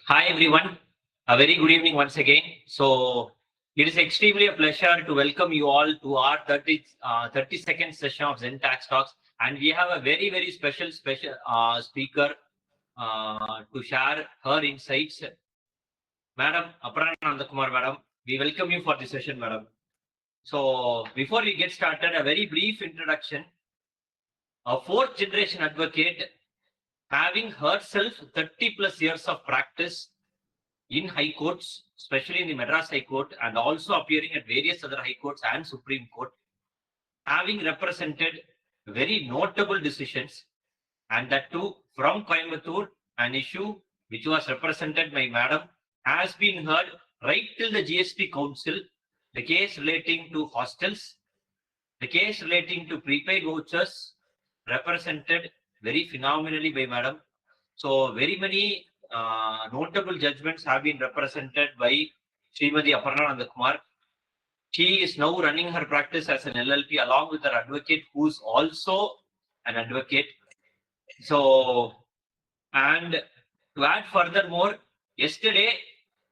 Hi everyone, a very good evening once again. So it is extremely a pleasure to welcome you all to our 32nd session of Zen Tax Talks, and we have a very special speaker to share her insights. Madam Aparna Nandakumar, madam, we welcome you for this session, madam. So before we get started, a very brief introduction. A fourth generation advocate having herself 30 plus years of practice in high courts, especially in the Madras High Court, and also appearing at various other high courts and Supreme Court, having represented very notable decisions, and that too from Coimbatore, an issue which was represented by Madam has been heard right till the GST Council, the case relating to hostels, the case relating to prepaid vouchers, represented very phenomenally by Madam. So very many notable judgments have been represented by Srimati Aparna Nandakumar. She is now running her practice as an LLP along with her advocate, who is also an advocate. So, and to add furthermore, yesterday,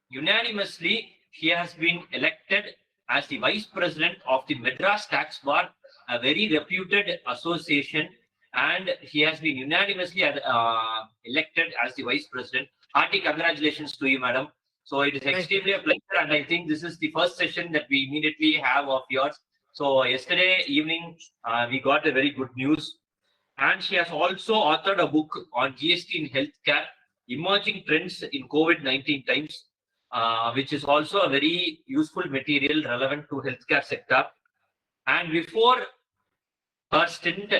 unanimously, she has been elected as the Vice President of the Madras Tax Bar, a very reputed association, and he has been unanimously elected as the Vice President. Hearty congratulations to you, madam. So it is extremely a pleasure, and I think this is the first session that we immediately have of yours. So yesterday evening, we got a very good news, and she has also authored a book on GST in healthcare, emerging trends in COVID-19 times, which is also a very useful material relevant to healthcare sector. And before her stint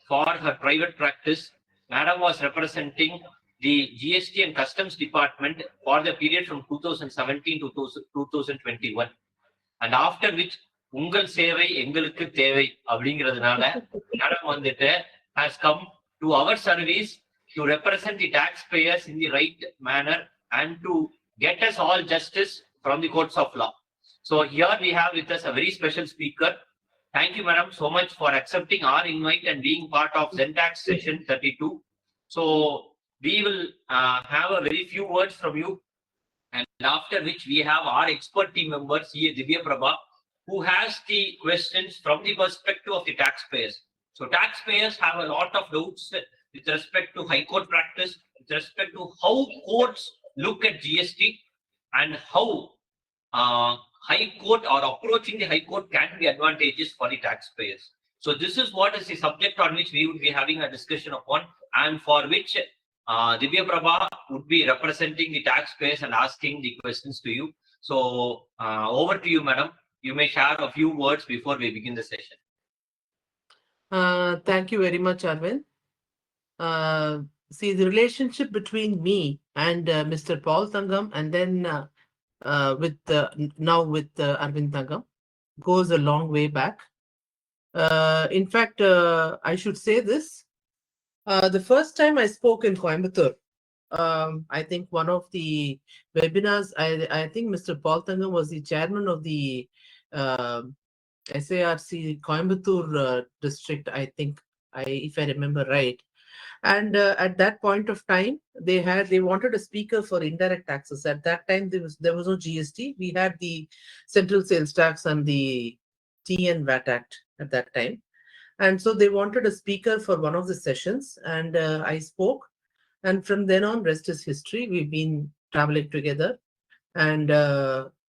for her private practice, Madam was representing the GST and Customs Department for the period from 2017 to 2021. And after which, உங்கள் சேவை எங்களுக்கு தேவை அப்படிங்கிறதுனால madam வந்துட்டு has come to our service to represent the taxpayers in the right manner and to get us all justice from the courts of law. So here we have with us a very special speaker. Thank you, madam, so much for accepting our invite and being part of Zentax session 32. So we will have a very few words from you, and after which we have our expert team members here, Divya Prabha, who has the questions from the perspective of the taxpayers. So taxpayers have a lot of doubts with respect to high court practice, with respect to how courts look at GST and how high court or approaching the high court can be advantageous for the taxpayers. So this is what is the subject on which we would be having a discussion upon, and for which Divya Prabha would be representing the taxpayers and asking the questions to you. So over to you, madam. You may share a few words before we begin the session. Thank you very much, Arvind. See, the relationship between me and Mr. Paul Thangam, and then now with Arvind Thangam, goes a long way back. In fact, I should say this. The first time I spoke in Coimbatore, I think one of the webinars, I think Mr. Paul Thangam was the chairman of the SARC Coimbatore district, I think, if I remember right. And at that point of time, they wanted a speaker for indirect taxes. At that time, there was no GST. We had the Central Sales Tax and the TN VAT Act at that time. And so they wanted a speaker for one of the sessions, and I spoke. And from then on, rest is history. We've been traveling together, and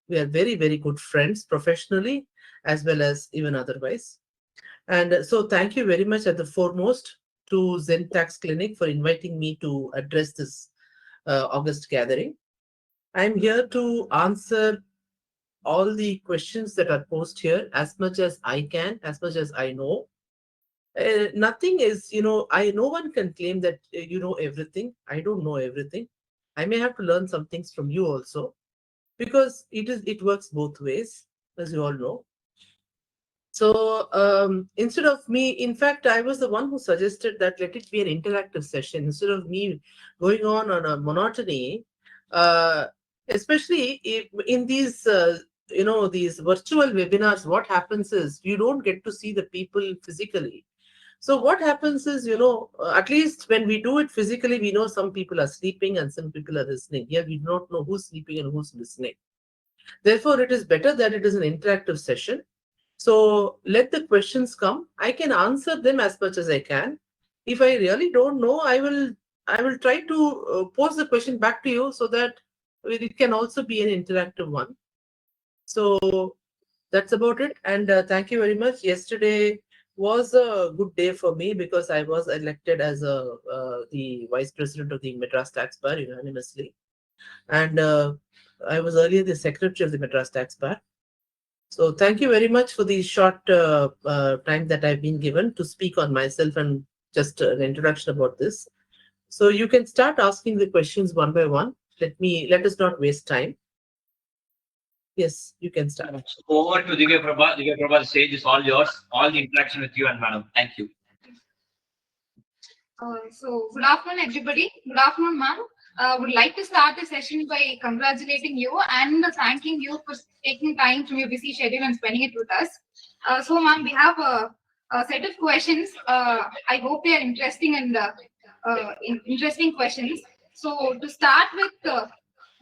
we are very good friends professionally as well as even otherwise. And so thank you very much at the foremost to Zen Tax Clinic for inviting me to address this August gathering. I'm here to answer all the questions that are posed here as much as I can, as much as I know. Nothing is, no one can claim that you know everything. I don't know everything. I may have to learn some things from you also, because it works both ways, as you all know. So instead of me, in fact, I was the one who suggested that let it be an interactive session instead of me going on a monotony, especially in these these virtual webinars. What happens is you don't get to see the people physically. So what happens is, at least when we do it physically, we know some people are sleeping and some people are listening. Here we do not know who's sleeping and who's listening. Therefore, it is better that it is an interactive session. So let the questions come. I can answer them as much as I can. If I really don't know, I will try to pose the question back to you so that it can also be an interactive one. So that's about it. And thank you very much. Yesterday was a good day for me because I was elected as the vice president of the Madras Tax Bar unanimously, and I was earlier the secretary of the Madras Tax Bar. So thank you very much for the short time that I've been given to speak on myself and just an introduction about this. So you can start asking the questions one by one. Let us not waste time. Yes, you can start. Over to Divya Prabha. Divya Prabha, the stage is all yours. All the interaction with you and madam. Thank you. So good afternoon, everybody. Good afternoon, ma'am. Would like to start the session by congratulating you and thanking you for taking time from your busy schedule and spending it with us. So, ma'am, we have a set of questions. I hope they are interesting and interesting questions. So, to start with,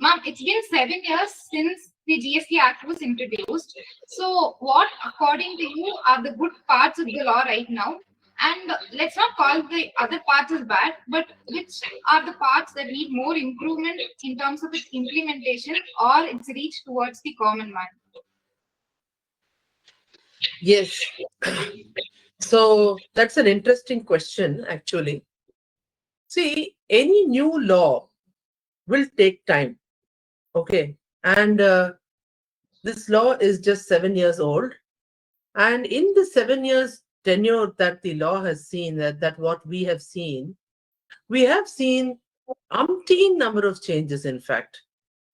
ma'am, it's been 7 years since the GST Act was introduced. So, what, according to you, are the good parts of the law right now? And let's not call the other parts as bad, but which are the parts that need more improvement in terms of its implementation or its reach towards the common man? Yes. So that's an interesting question, actually. See, any new law will take time. Okay. And this law is just 7 years old. And in the 7 years tenure that the law has seen, that what we have seen umpteen number of changes, in fact,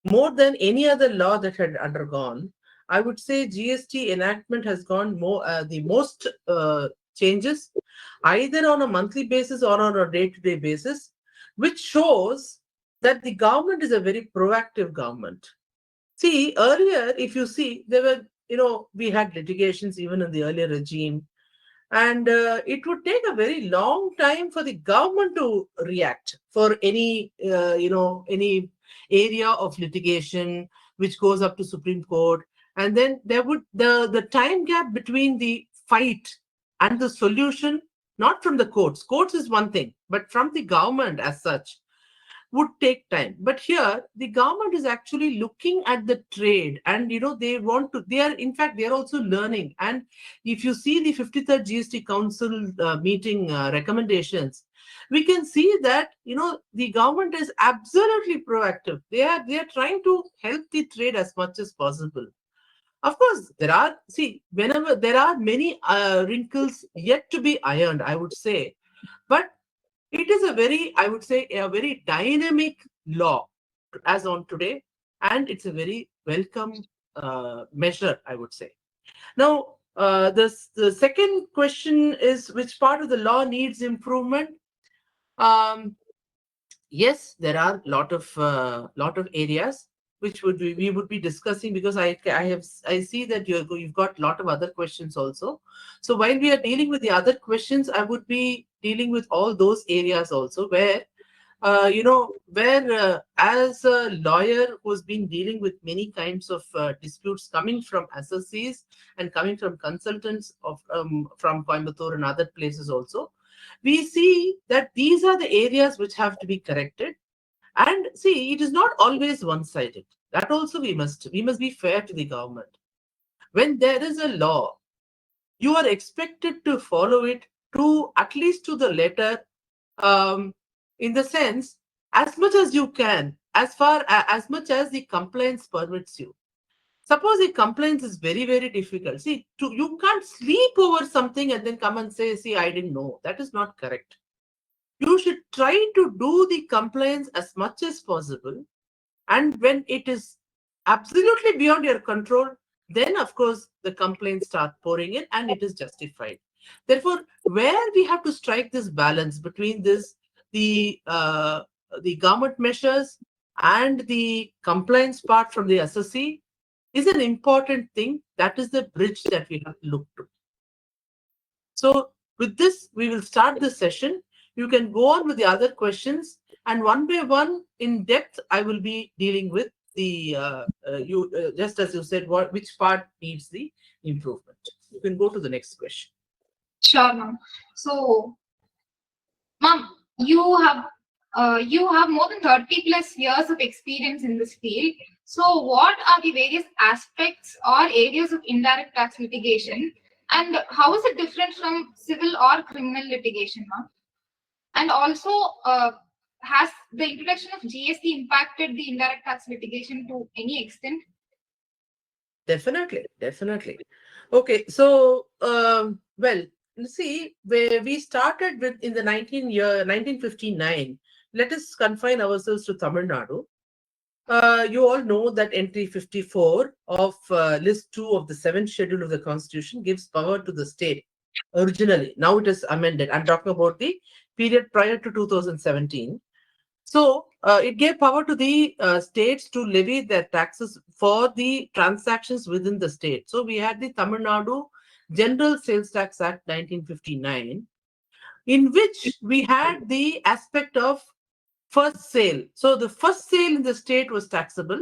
more than any other law that had undergone. I would say GST enactment has gone the most changes, either on a monthly basis or on a day-to-day basis, which shows that the government is a very proactive government. See, earlier, if you see, there were, we had litigations even in the earlier regime, and it would take a very long time for the government to react for any area of litigation which goes up to Supreme Court, and then there would the time gap between the fight and the solution, not from the courts is one thing, but from the government as such, would take time. But here the government is actually looking at the trade, and they want to, they are, in fact, they are also learning. And if you see the 53rd GST Council meeting recommendations, we can see that the government is absolutely proactive. They are trying to help the trade as much as possible. Of course, whenever there are many wrinkles yet to be ironed, I would say, but it is a very, I would say, a very dynamic law as on today, and it's a very welcome measure, I would say. Now, the second question is, which part of the law needs improvement? Um, yes, there are lot of areas which we would be discussing, because I see that you've got a lot of other questions also. So while we are dealing with the other questions, I would be dealing with all those areas also where as a lawyer who's been dealing with many kinds of disputes coming from associates and coming from consultants from Coimbatore and other places also, we see that these are the areas which have to be corrected. And see, it is not always one-sided. That also we must be fair to the government. When there is a law, you are expected to follow it to at least to the letter, um, in the sense, as much as you can, as much as the compliance permits you. Suppose the compliance is very, very difficult. See, you can't sleep over something and then come and say, see, I didn't know. That is not correct. You should try to do the compliance as much as possible. And when it is absolutely beyond your control, then of course the complaints start pouring in and it is justified. Therefore, where we have to strike this balance between the government measures and the compliance part from the assessee is an important thing. That is the bridge that we have to look to. So with this, we will start this session. You can go on with the other questions, and one by one, in depth, I will be dealing with the just as you said, which part needs the improvement. You can go to the next question. Sure, ma'am. So, ma'am, you have more than 30 plus years of experience in this field. So, what are the various aspects or areas of indirect tax litigation, and how is it different from civil or criminal litigation, ma'am? And also, has the introduction of GST impacted the indirect tax litigation to any extent? Definitely, definitely. Okay, so well, you see, we started with in the 1959. Let us confine ourselves to Tamil Nadu. You all know that entry 54 of list 2 of the 7th schedule of the Constitution gives power to the state originally. Now it is amended. I'm talking about the period prior to 2017. So it gave power to the states to levy their taxes for the transactions within the state. So we had the Tamil Nadu General Sales Tax Act 1959, in which we had the aspect of first sale. So the first sale in the state was taxable.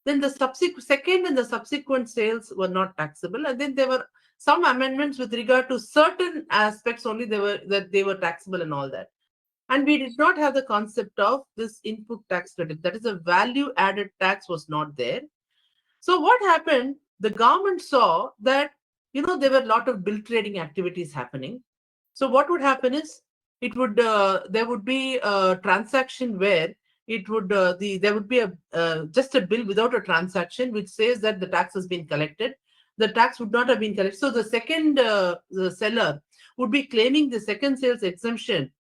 Then the second and the subsequent sales were not taxable. And then there were some amendments with regard to certain aspects only they were taxable and all that. And we did not have the concept of this input tax credit. That is, a value added tax was not there. So what happened? The government saw that there were a lot of bill trading activities happening. So what would happen is there would be a transaction where there would be just a bill without a transaction which says that the tax has been collected. The tax would not have been collected. So the second the seller would be claiming the second sales exemption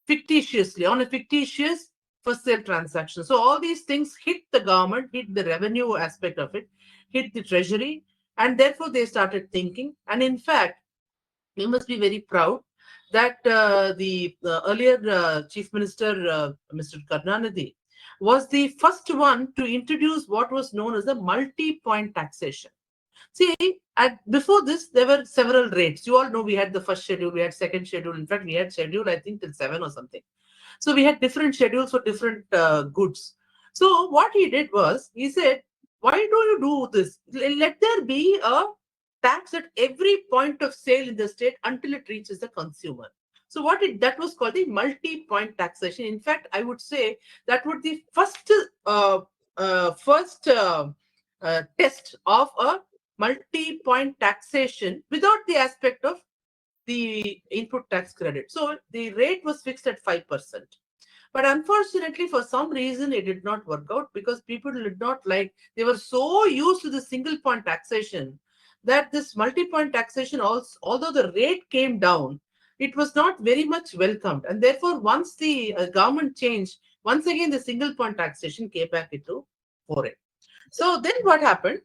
fictitiously on a fictitious first sale transaction. So all these things hit the government, hit the revenue aspect of it, hit the treasury, and therefore they started thinking. And in fact, we must be very proud that the earlier Chief Minister, Mr. Karnanidhi, was the first one to introduce what was known as the multi-point taxation. See, before this, there were several rates. You all know we had the first schedule, we had second schedule. In fact, we had schedule, I think, till 7 or something. So we had different schedules for different goods. So what he did was, he said, why do you do this? Let there be a tax at every point of sale in the state until it reaches the consumer. So that was called the multi-point taxation. In fact, I would say that would be first test of a multi-point taxation without the aspect of the input tax credit. So the rate was fixed at 5%. But unfortunately, for some reason, it did not work out because people did not they were so used to the single point taxation that this multi-point taxation, also, although the rate came down, it was not very much welcomed. And therefore, once the government changed, once again, the single point taxation came back into foray. So then what happened?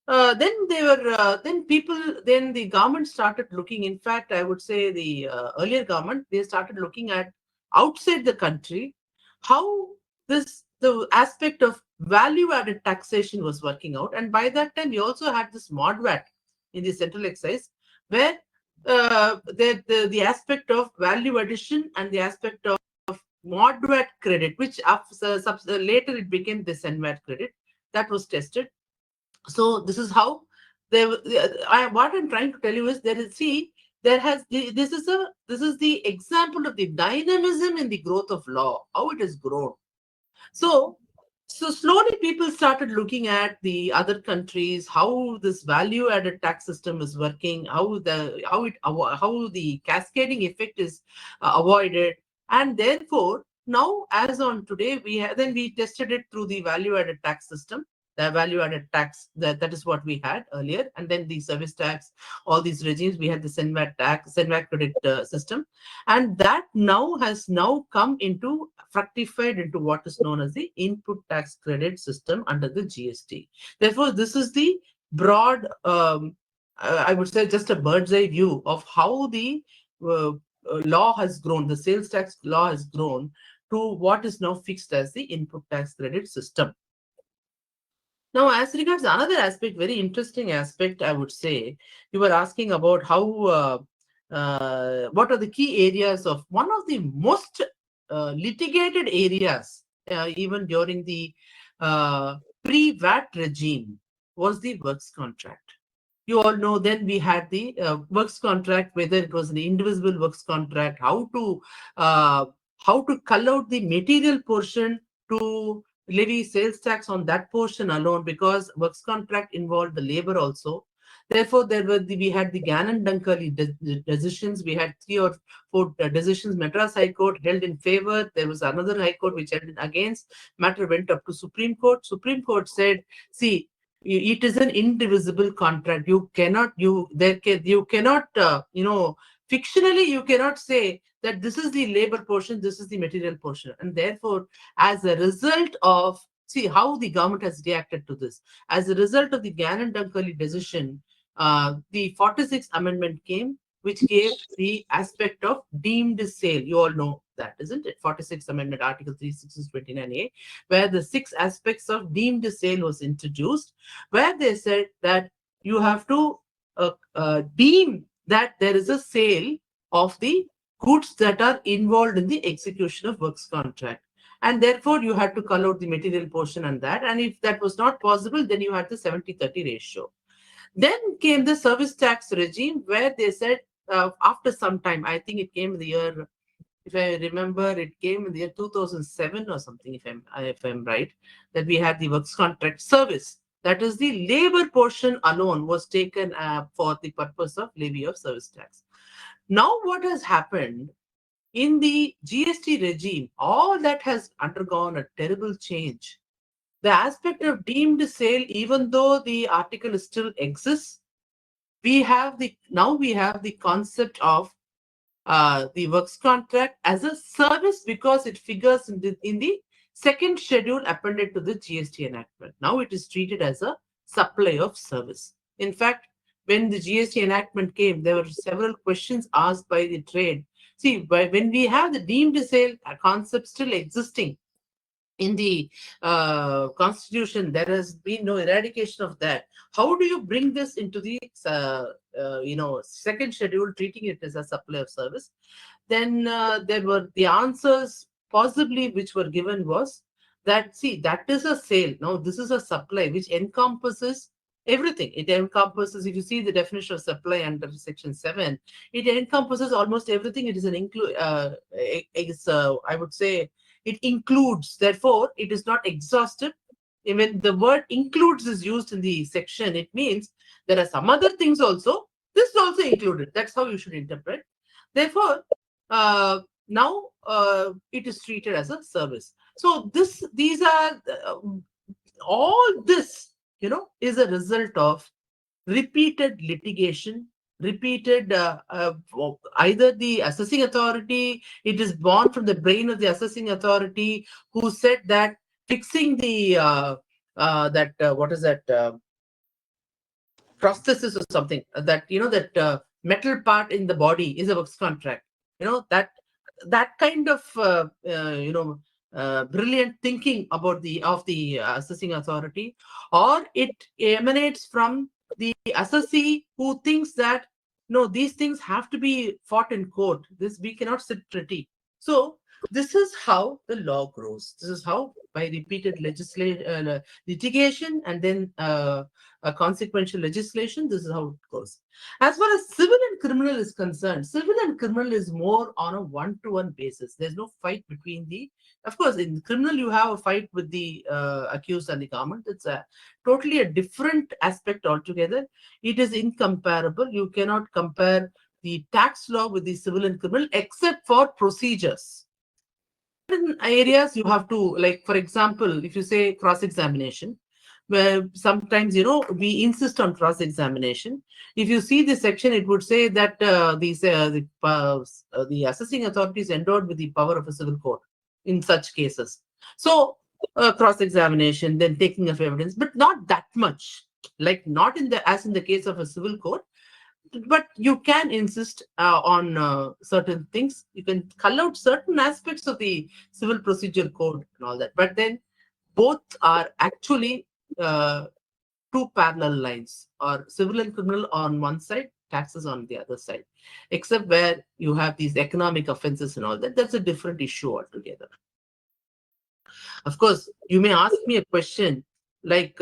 Then the government started looking. In fact, I would say the earlier government, they started looking at outside the country how the aspect of value added taxation was working out. And by that time, we also had this mod VAT in the central excise, where the aspect of value addition and the aspect of mod VAT credit, which later it became the SENVAT credit, that was tested. So this is how what I'm trying to tell you is this is the example of the dynamism in the growth of law, how it has grown. So slowly people started looking at the other countries, how this value added tax system is working, how the cascading effect is avoided, and therefore now as on today we tested it through the value added tax system. The value added tax, that is what we had earlier, and then the service tax, all these regimes, we had the SENVAT credit system, and that has come into fructified into what is known as the input tax credit system under the GST. Therefore, this is the broad, I would say, just a bird's eye view of how the law has grown, the sales tax law has grown to what is now fixed as the input tax credit system. Now, as regards another aspect, very interesting aspect, I would say, you were asking about how what are the key areas of one of the most litigated areas, even during the pre-VAT regime, was the works contract. You all know then we had the works contract, whether it was an indivisible works contract, uh, how to cull out the material portion to levy sales tax on that portion alone, because works contract involved the labor also. Therefore, we had the Gannon-Dunkerley decisions. We had 3 or 4 decisions. Madras High Court held in favor. There was another High Court which held against. Matter went up to Supreme Court. Supreme Court said, see, it is an indivisible contract. You cannot, you cannot, fictionally, you cannot say that this is the labor portion, this is the material portion. And therefore, as a result of, see how the government has reacted to this. As a result of the Gannon-Dunkerley decision, the 46th Amendment came, which gave the aspect of deemed sale. You all know that, isn't it? 46th Amendment, Article 369A, where the 6 aspects of deemed sale was introduced, where they said that you have to deem that there is a sale of the goods that are involved in the execution of works contract. And therefore, you had to call out the material portion and that. And if that was not possible, then you had the 70-30 ratio. Then came the service tax regime, where they said after some time, I think it came in the year, if I remember, it came in the year 2007 or something, if I'm right, that we had the works contract service. That is, the labor portion alone was taken for the purpose of levy of service tax. Now, what has happened in the GST regime, all that has undergone a terrible change. The aspect of deemed sale, even though the article still exists, we have the concept of the works contract as a service, because it figures in the second schedule appended to the GST enactment. Now it is treated as a supply of service. In fact, when the GST enactment came, there were several questions asked by the trade. See, when we have the deemed sale concept still existing in the constitution, there has been no eradication of that. How do you bring this into the second schedule, treating it as a supply of service? Then there were the answers possibly which were given was that, see, that is a sale. Now this is a supply which encompasses everything. It encompasses, if you see the definition of supply under section 7, it encompasses almost everything. It is an I would say it includes. Therefore, it is not exhaustive. When the word includes is used in the section, it means there are some other things also. This is also included. That's how you should interpret. Therefore, now it is treated as a service. So these are all this, is a result of repeated litigation, repeated either the assessing authority, it is born from the brain of the assessing authority, who said that fixing the what is that prosthesis or something, that that metal part in the body is a works contract. That kind of brilliant thinking about the assessing authority, or it emanates from the assessee, who thinks that no, these things have to be fought in court. We cannot sit pretty. So this is how the law grows. This is how, by repeated litigation and then a consequential legislation, this is how it goes. As far as civil and criminal is concerned, civil and criminal is more on a one-to-one basis. There's no fight between of course, in criminal, you have a fight with the accused and the government. It's totally a different aspect altogether. It is incomparable. You cannot compare the tax law with the civil and criminal, except for procedures. In areas you have to, like, for example, if you say cross-examination, where sometimes, we insist on cross-examination. If you see the section, it would say that the assessing authority is endowed with the power of a civil court in such cases. So cross-examination, then taking of evidence, but not that much, like not as in the case of a civil court. But you can insist on certain things. You can cull out certain aspects of the civil procedure code and all that. But then both are actually two parallel lines, or civil and criminal on one side, taxes on the other side, except where you have these economic offenses and all that. That's a different issue altogether. Of course, you may ask me a question like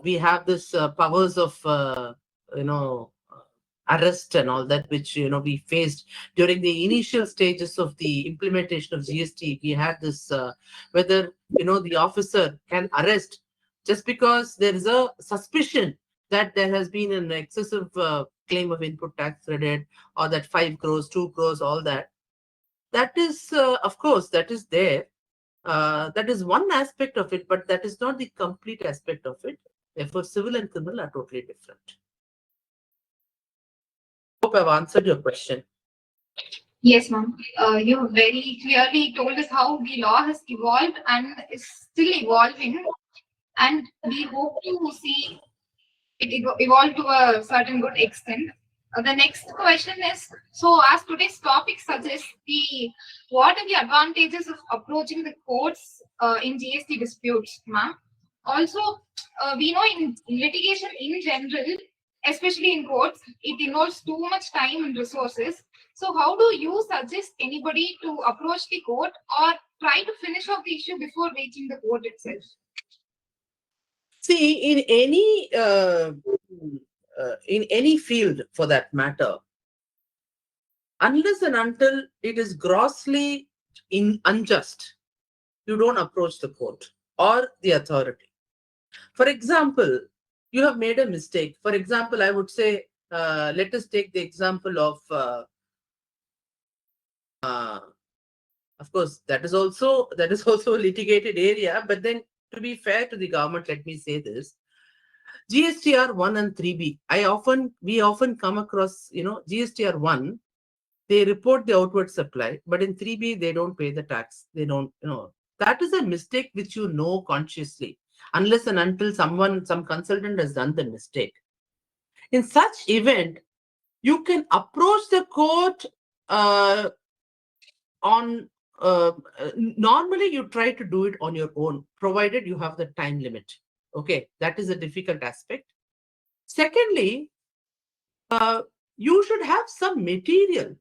we have this powers of arrest and all that, which we faced during the initial stages of the implementation of GST. We had this whether the officer can arrest just because there is a suspicion that there has been an excessive claim of input tax credit, or that 5 crores, 2 crores, all that. That is, of course, that is there. That is one aspect of it, but that is not the complete aspect of it. Therefore, civil and criminal are totally different. Hope I've answered your question. Yes, ma'am. You very clearly told us how the law has evolved and is still evolving, and we hope to see it evolve to a certain good extent. The next question is, so as today's topic suggests, what are the advantages of approaching the courts in GST disputes, ma'am? Also, we know in litigation in general, especially in courts, it involves too much time and resources. So how do you suggest anybody to approach the court or try to finish off the issue before reaching the court itself? See, in any field for that matter, unless and until it is grossly unjust, you don't approach the court or the authority. For example, you have made a mistake. For example, I would say, let us take the example of course, that is also a litigated area. But then, to be fair to the government, let me say this: GSTR 1 and 3B. We often come across, GSTR 1, they report the outward supply, but in 3B they don't pay the tax. They don't, that is a mistake which consciously, unless and until some consultant has done the mistake. In such event, you can approach the court normally you try to do it on your own, provided you have the time limit. Okay, that is a difficult aspect. Secondly, you should have some material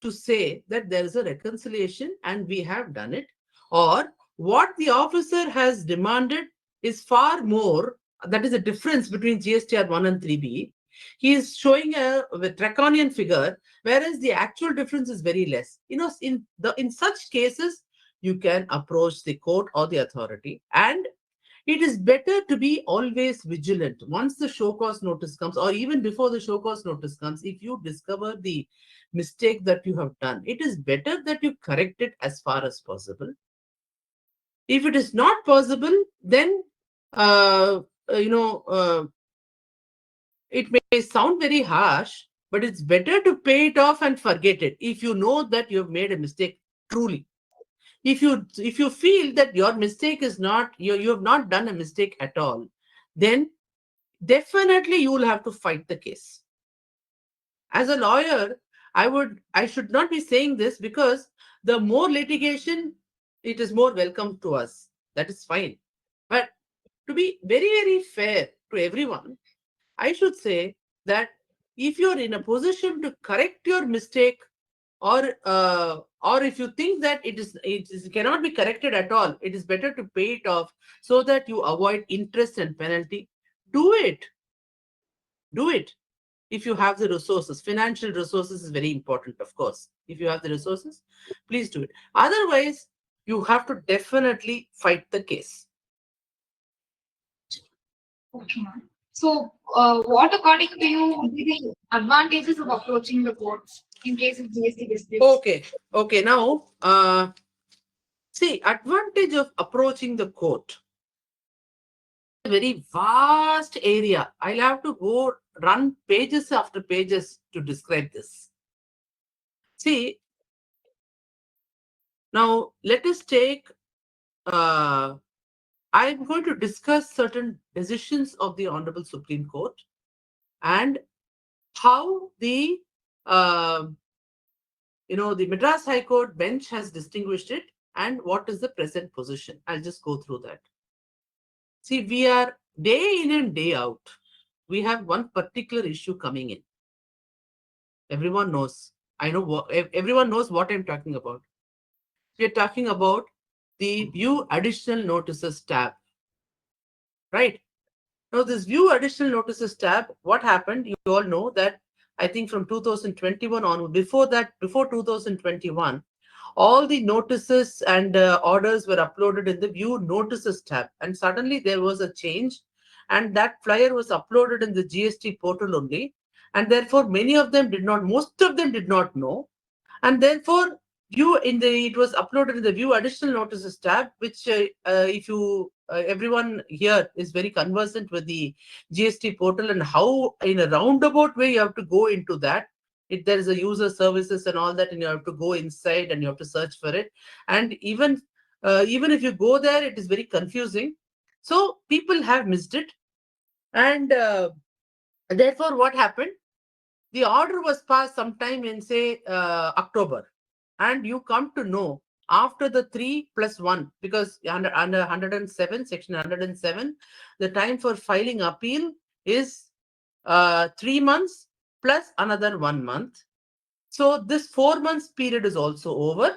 to say that there is a reconciliation and we have done it, or what the officer has demanded is far more. That is the difference between GSTR 1 and 3B. He is showing a draconian figure, whereas the actual difference is very less. In such cases, you can approach the court or the authority, and it is better to be always vigilant. Once the show cause notice comes, or even before the show cause notice comes, if you discover the mistake that you have done, it is better that you correct it as far as possible. If it is not possible, then it may sound very harsh, but it's better to pay it off and forget it if you know that you have made a mistake truly. If you feel that your mistake is not, you have not done a mistake at all, then definitely you will have to fight the case. As a lawyer, I should not be saying this, because the more litigation, it is more welcome to us. That is fine. But to be very, very fair to everyone, I should say that if you're in a position to correct your mistake, or if you think that it cannot be corrected at all, it is better to pay it off so that you avoid interest and penalty. Do it. If you have the resources. Financial resources is very important, of course. If you have the resources, please do it. Otherwise, you have to definitely fight the case. Okay, ma'am. So, what according to you would be the advantages of approaching the courts in case of GST disputes? Okay. Now, see, advantage of approaching the court. A very vast area. I'll have to run pages after pages to describe this. See, now let us take. I'm going to discuss certain decisions of the Honorable Supreme Court and how the Madras High Court bench has distinguished it and what is the present position. I'll just go through that. See, we are day in and day out. We have one particular issue coming in. Everyone knows. I know everyone knows what I'm talking about. We're talking about the view additional notices tab, right? Now, this view additional notices tab, what happened? You all know that I think from 2021 on, before that, before 2021, all the notices and orders were uploaded in the view notices tab. And suddenly there was a change, and that flyer was uploaded in the GST portal only. And therefore, many of them did not, most of them did not know. And therefore, it was uploaded in the view additional notices tab, which if you everyone here is very conversant with the GST portal and how in a roundabout way you have to go into that. There is a user services and all that, and you have to go inside and you have to search for it. And even if you go there, it is very confusing. So people have missed it, and therefore, what happened? The order was passed sometime in, say, October, and you come to know after the 3+1, because under 107, section 107, the time for filing appeal is 3 months plus another 1 month. So this 4 months period is also over,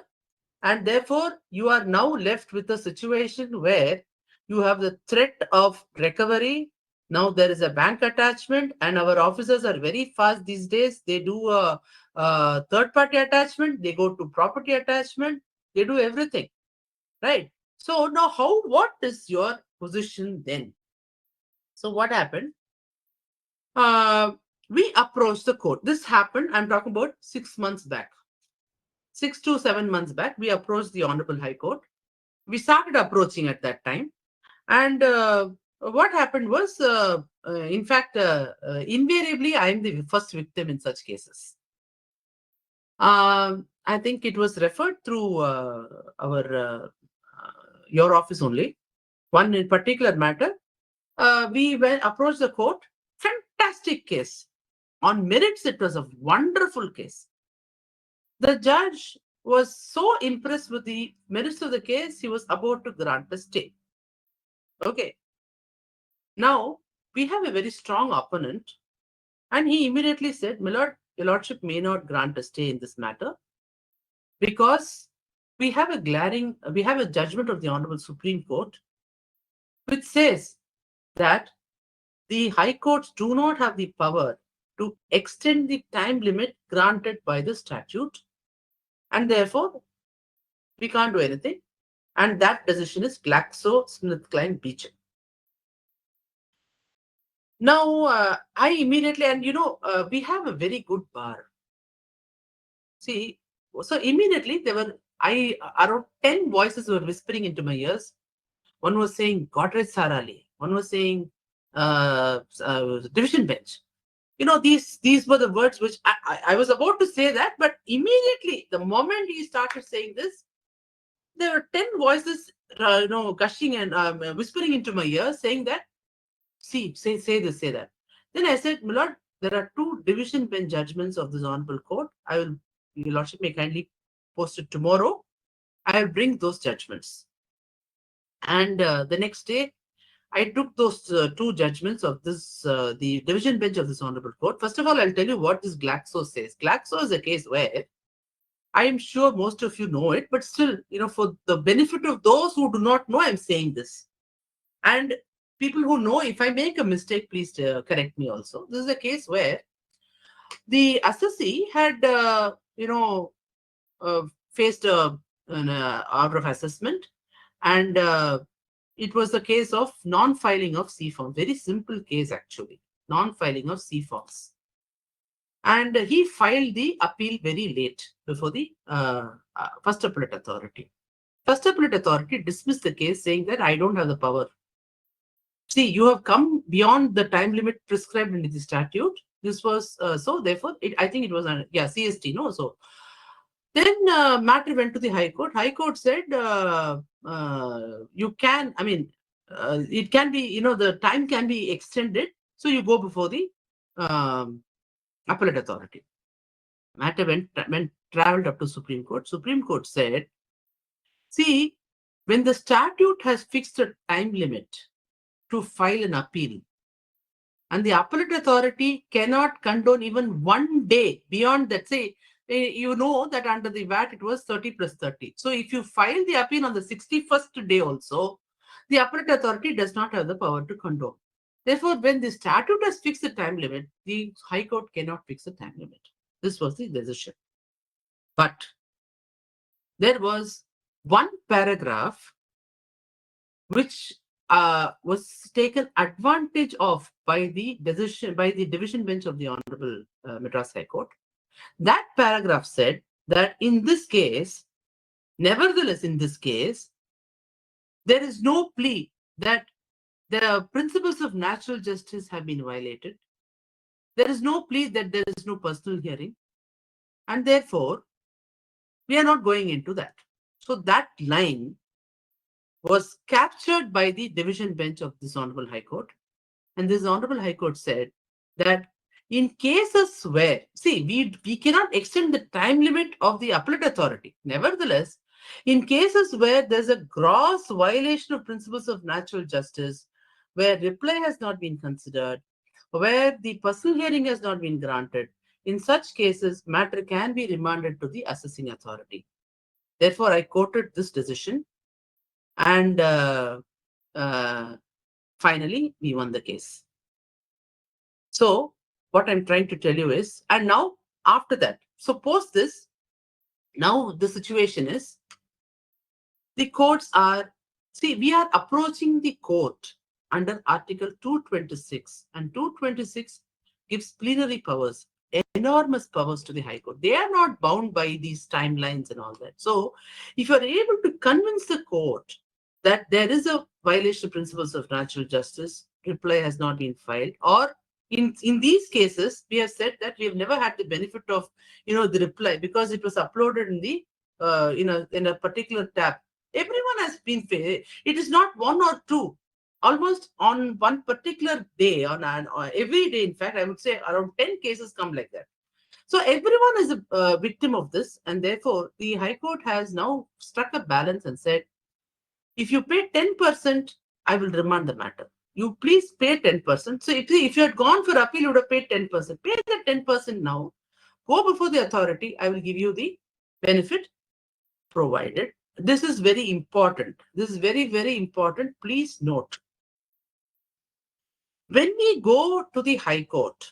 and therefore you are now left with a situation where you have the threat of recovery. Now there is a bank attachment, and our officers are very fast these days. They do a third party attachment, they go to property attachment, they do everything, right? So now what is your position then? So what happened? We approached the court. This happened, I'm talking about 6 months back. 6 to 7 months back, we approached the Honorable High Court. We started approaching at that time. And what happened was, in fact, invariably, I am the first victim in such cases. I think it was referred through your office only. One in particular matter, we approached the court. Fantastic case. On merits, it was a wonderful case. The judge was so impressed with the merits of the case, he was about to grant a stay. Okay. Now, we have a very strong opponent, and he immediately said, "My lord, your lordship may not grant a stay in this matter because we have a judgment of the Honorable Supreme Court which says that the High Courts do not have the power to extend the time limit granted by the statute, and therefore we can't do anything. And that decision is GlaxoSmithKline Beecher." Now, I immediately, and we have a very good bar. See, so immediately there were, around 10 voices were whispering into my ears. One was saying, Godrej Sarali. One was saying, division bench. These were the words which I was about to say that, but immediately, the moment he started saying this, there were 10 voices, gushing and whispering into my ears, saying that, see, say this, say that. Then I said, "My lord, there are 2 division bench judgments of this honorable court. Your lordship may kindly post it tomorrow. I will bring those judgments." And the next day, I took those 2 judgments of this, the division bench of this honorable court. First of all, I'll tell you what this Glaxo says. Glaxo is a case where I am sure most of you know it, but still, for the benefit of those who do not know, I'm saying this. And people who know, if I make a mistake, please correct me also. This is a case where the assessee had, faced an order of assessment, and it was the case of non-filing of C form. Very simple case, actually. Non-filing of C forms. And he filed the appeal very late before the First Appellate Authority. First Appellate Authority dismissed the case, saying that I don't have the power. See, you have come beyond the time limit prescribed in the statute. This was, so therefore, I think it was, CST, no? So then matter went to the High Court. High Court said, you can, it can be, the time can be extended. So you go before the Appellate Authority. Matter traveled up to Supreme Court. Supreme Court said, see, when the statute has fixed a time limit to file an appeal, And the appellate authority cannot condone even 1 day beyond that. Say, you know that under the VAT it was 30 plus 30. So if you file the appeal on the 61st day also, the appellate authority does not have the power to condone. Therefore, when the statute has fixed the time limit, the High Court cannot fix the time limit. This was the decision. But there was one paragraph which was taken advantage of by the division bench of the Honorable Madras High Court. That paragraph said that in this case, nevertheless, in this case, there is no plea that the principles of natural justice have been violated. There is no plea that there is no personal hearing. And therefore, we are not going into that. So that line was captured by the division bench of this Honorable High Court. And this Honorable High Court said that in cases where, see, we cannot extend the time limit of the appellate authority. Nevertheless, in cases where there's a gross violation of principles of natural justice, where reply has not been considered, where the personal hearing has not been granted, in such cases, matter can be remanded to the assessing authority. Therefore, I quoted this decision, and finally, we won the case. So what I'm trying to tell you is, and now after that, so post this, now the situation is, the courts are, see, we are approaching the court under Article 226, and 226 gives plenary powers, enormous powers to the High Court. They are not bound by these timelines and all that. So if you are able to convince the court that there is a violation of principles of natural justice, reply has not been filed, or in these cases, we have said that we have never had the benefit of, the reply because it was uploaded in the, in a particular tab. Everyone has been paid. It is not one or two. Almost on one particular day, on every day, in fact, I would say around 10 cases come like that. So everyone is a victim of this, and therefore the High Court has now struck a balance and said, if you pay 10%, I will remand the matter. You please pay 10%. So if you had gone for appeal, you would have paid 10%. Pay the 10% now. Go before the authority. I will give you the benefit provided. This is very important. This is very, very important. Please note. When we go to the High Court,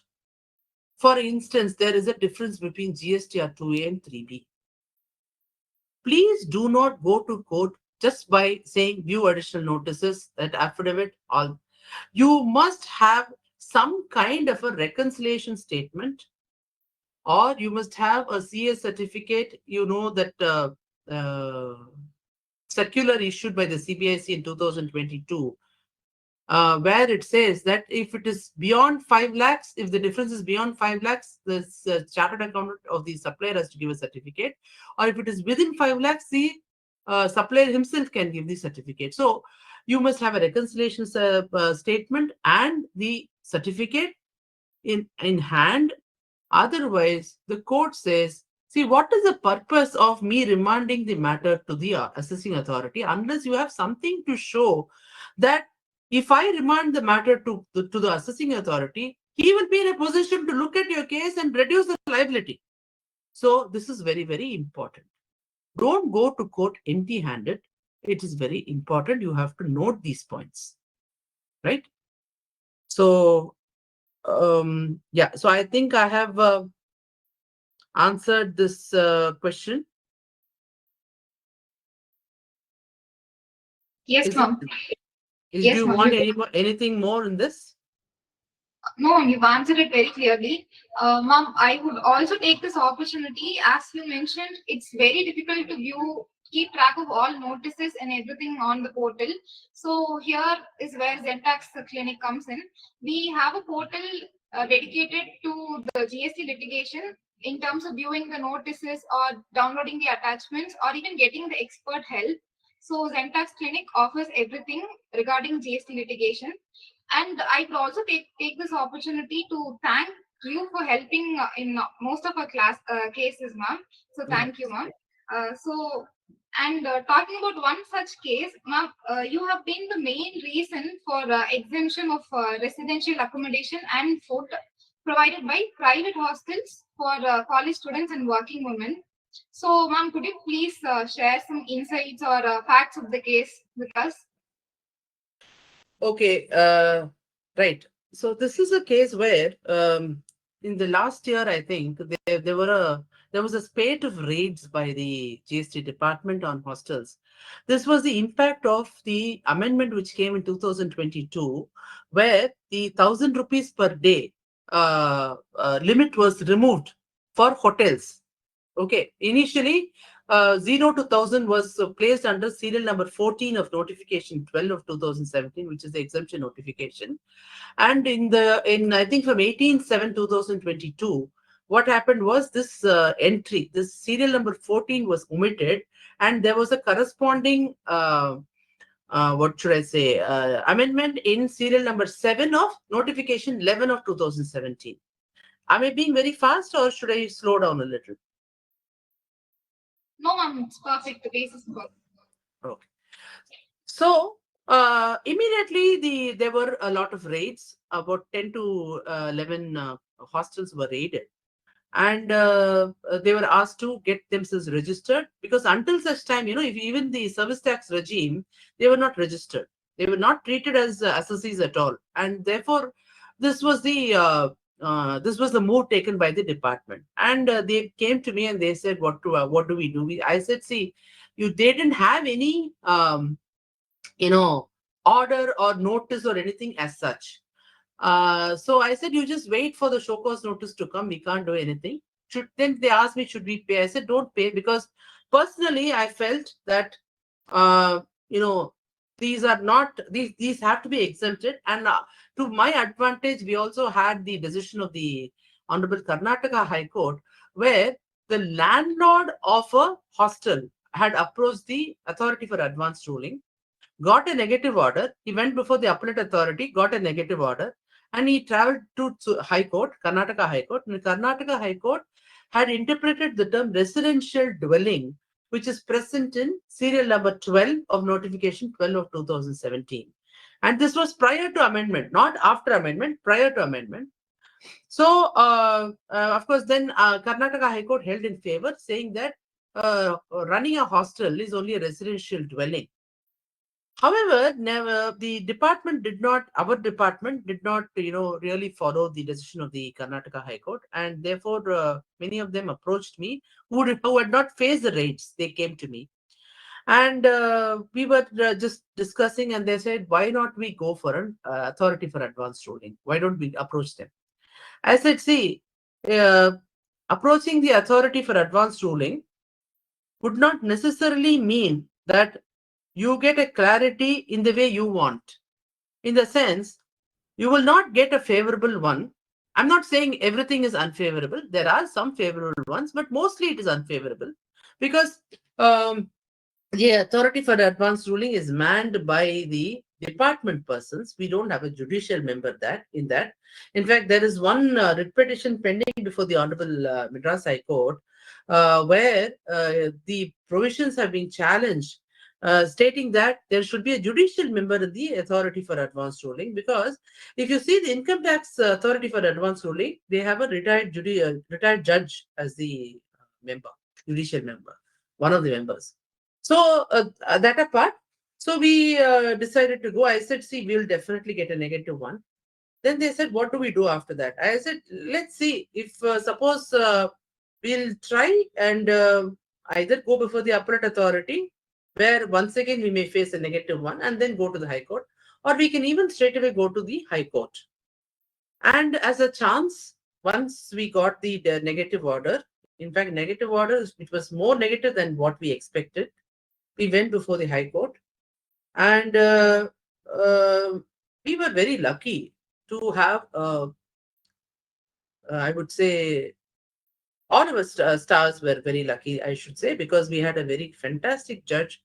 for instance, there is a difference between GST 2A and 3B. Please do not go to court just by saying view additional notices, that affidavit, all. You must have some kind of a reconciliation statement, or you must have a CA certificate, that circular issued by the CBIC in 2022, where it says that if it is beyond 5 lakhs, if the difference is beyond 5 lakhs, the chartered accountant of the supplier has to give a certificate. Or if it is within 5 lakhs, the supplier himself can give the certificate. So you must have a reconciliation statement and the certificate in hand. Otherwise, the court says, see, what is the purpose of me remanding the matter to the assessing authority unless you have something to show that if I remand the matter to the assessing authority, he will be in a position to look at your case and reduce the liability. So this is very, very important. Don't go to court empty-handed. It is very important. You have to note these points, right? So, yeah, so I think I have answered this question. Yes, ma'am. Do you want anything more in this? No, you've answered it very clearly. Ma'am, I would also take this opportunity, as you mentioned, it's very difficult to keep track of all notices and everything on the portal. So here is where Zentax Clinic comes in. We have a portal dedicated to the GST litigation in terms of viewing the notices or downloading the attachments or even getting the expert help. So Zentax Clinic offers everything regarding GST litigation. And I would also take this opportunity to thank you for helping in most of our cases, ma'am. So thank you, ma'am. So And talking about one such case, ma'am, you have been the main reason for exemption of residential accommodation and food provided by private hostels for college students and working women. So, ma'am, could you please share some insights or facts of the case with us? Okay, right. So this is a case where in the last year, I think there was a spate of raids by the GST department on hostels. This was the impact of the amendment which came in 2022, where the 1,000 rupees per day limit was removed for hotels. Okay, initially 0 to 1,000 was placed under serial number 14 of notification 12 of 2017, which is the exemption notification. And in I think from 18/7/2022, what happened was this entry, this serial number 14 was omitted, and there was a corresponding what should I say, amendment in serial number 7 of notification 11 of 2017. Am I being very fast, or should I slow down a little? No, ma'am, it's perfect. The case is good. Okay. So immediately there were a lot of raids. About 10 to 11 hostels were raided, and they were asked to get themselves registered, because until such time, if even the service tax regime, they were not registered. They were not treated as assessees at all, and therefore this was the move taken by the department. And they came to me and they said, what do we do? I said, see, they didn't have any order or notice or anything as such. So I said, you just wait for the show cause notice to come. We can't do anything. Then they asked me, should we pay? I said, don't pay, because personally I felt that uh, you know these are not these have to be exempted. And to my advantage, we also had the decision of the Honorable Karnataka High Court, where the landlord of a hostel had approached the authority for advanced ruling, got a negative order. He went before the appellate authority, got a negative order, and he traveled to High Court, Karnataka High Court. And the Karnataka High Court had interpreted the term residential dwelling, which is present in serial number 12 of notification 12 of 2017. And this was prior to amendment, not after amendment, prior to amendment. So, of course, then Karnataka High Court held in favor, saying that running a hostel is only a residential dwelling. However, the department did not, our department did not, really follow the decision of the Karnataka High Court, and therefore many of them approached me who had not faced the raids. They came to me, and we were just discussing, and they said, why not we go for an authority for advanced ruling? Why don't we approach them? I said, see, uh, approaching the authority for advanced ruling would not necessarily mean that you get a clarity in the way you want. In the sense, you will not get a favorable one. I'm not saying everything is unfavorable. There are some favorable ones, but mostly it is unfavorable, because the authority for advanced ruling is manned by the department persons. We don't have a judicial member in that. In fact, there is one writ petition pending before the Honorable Madras High Court, where the provisions have been challenged, stating that there should be a judicial member in the authority for advanced ruling, because if you see the income tax authority for advanced ruling, they have a retired judge as the member, judicial member, one of the members. So that apart, so we decided to go. I said, see, we'll definitely get a negative one. Then they said, what do we do after that? I said, let's see if suppose we'll try and either go before the appellate authority, where once again we may face a negative one, and then go to the High Court, or we can even straight away go to the High Court. And as a chance, once we got the negative order, in fact, negative order, it was more negative than what we expected. We went before the High Court, and we were very lucky to have, I would say, all of us stars were very lucky, I should say, because we had a very fantastic judge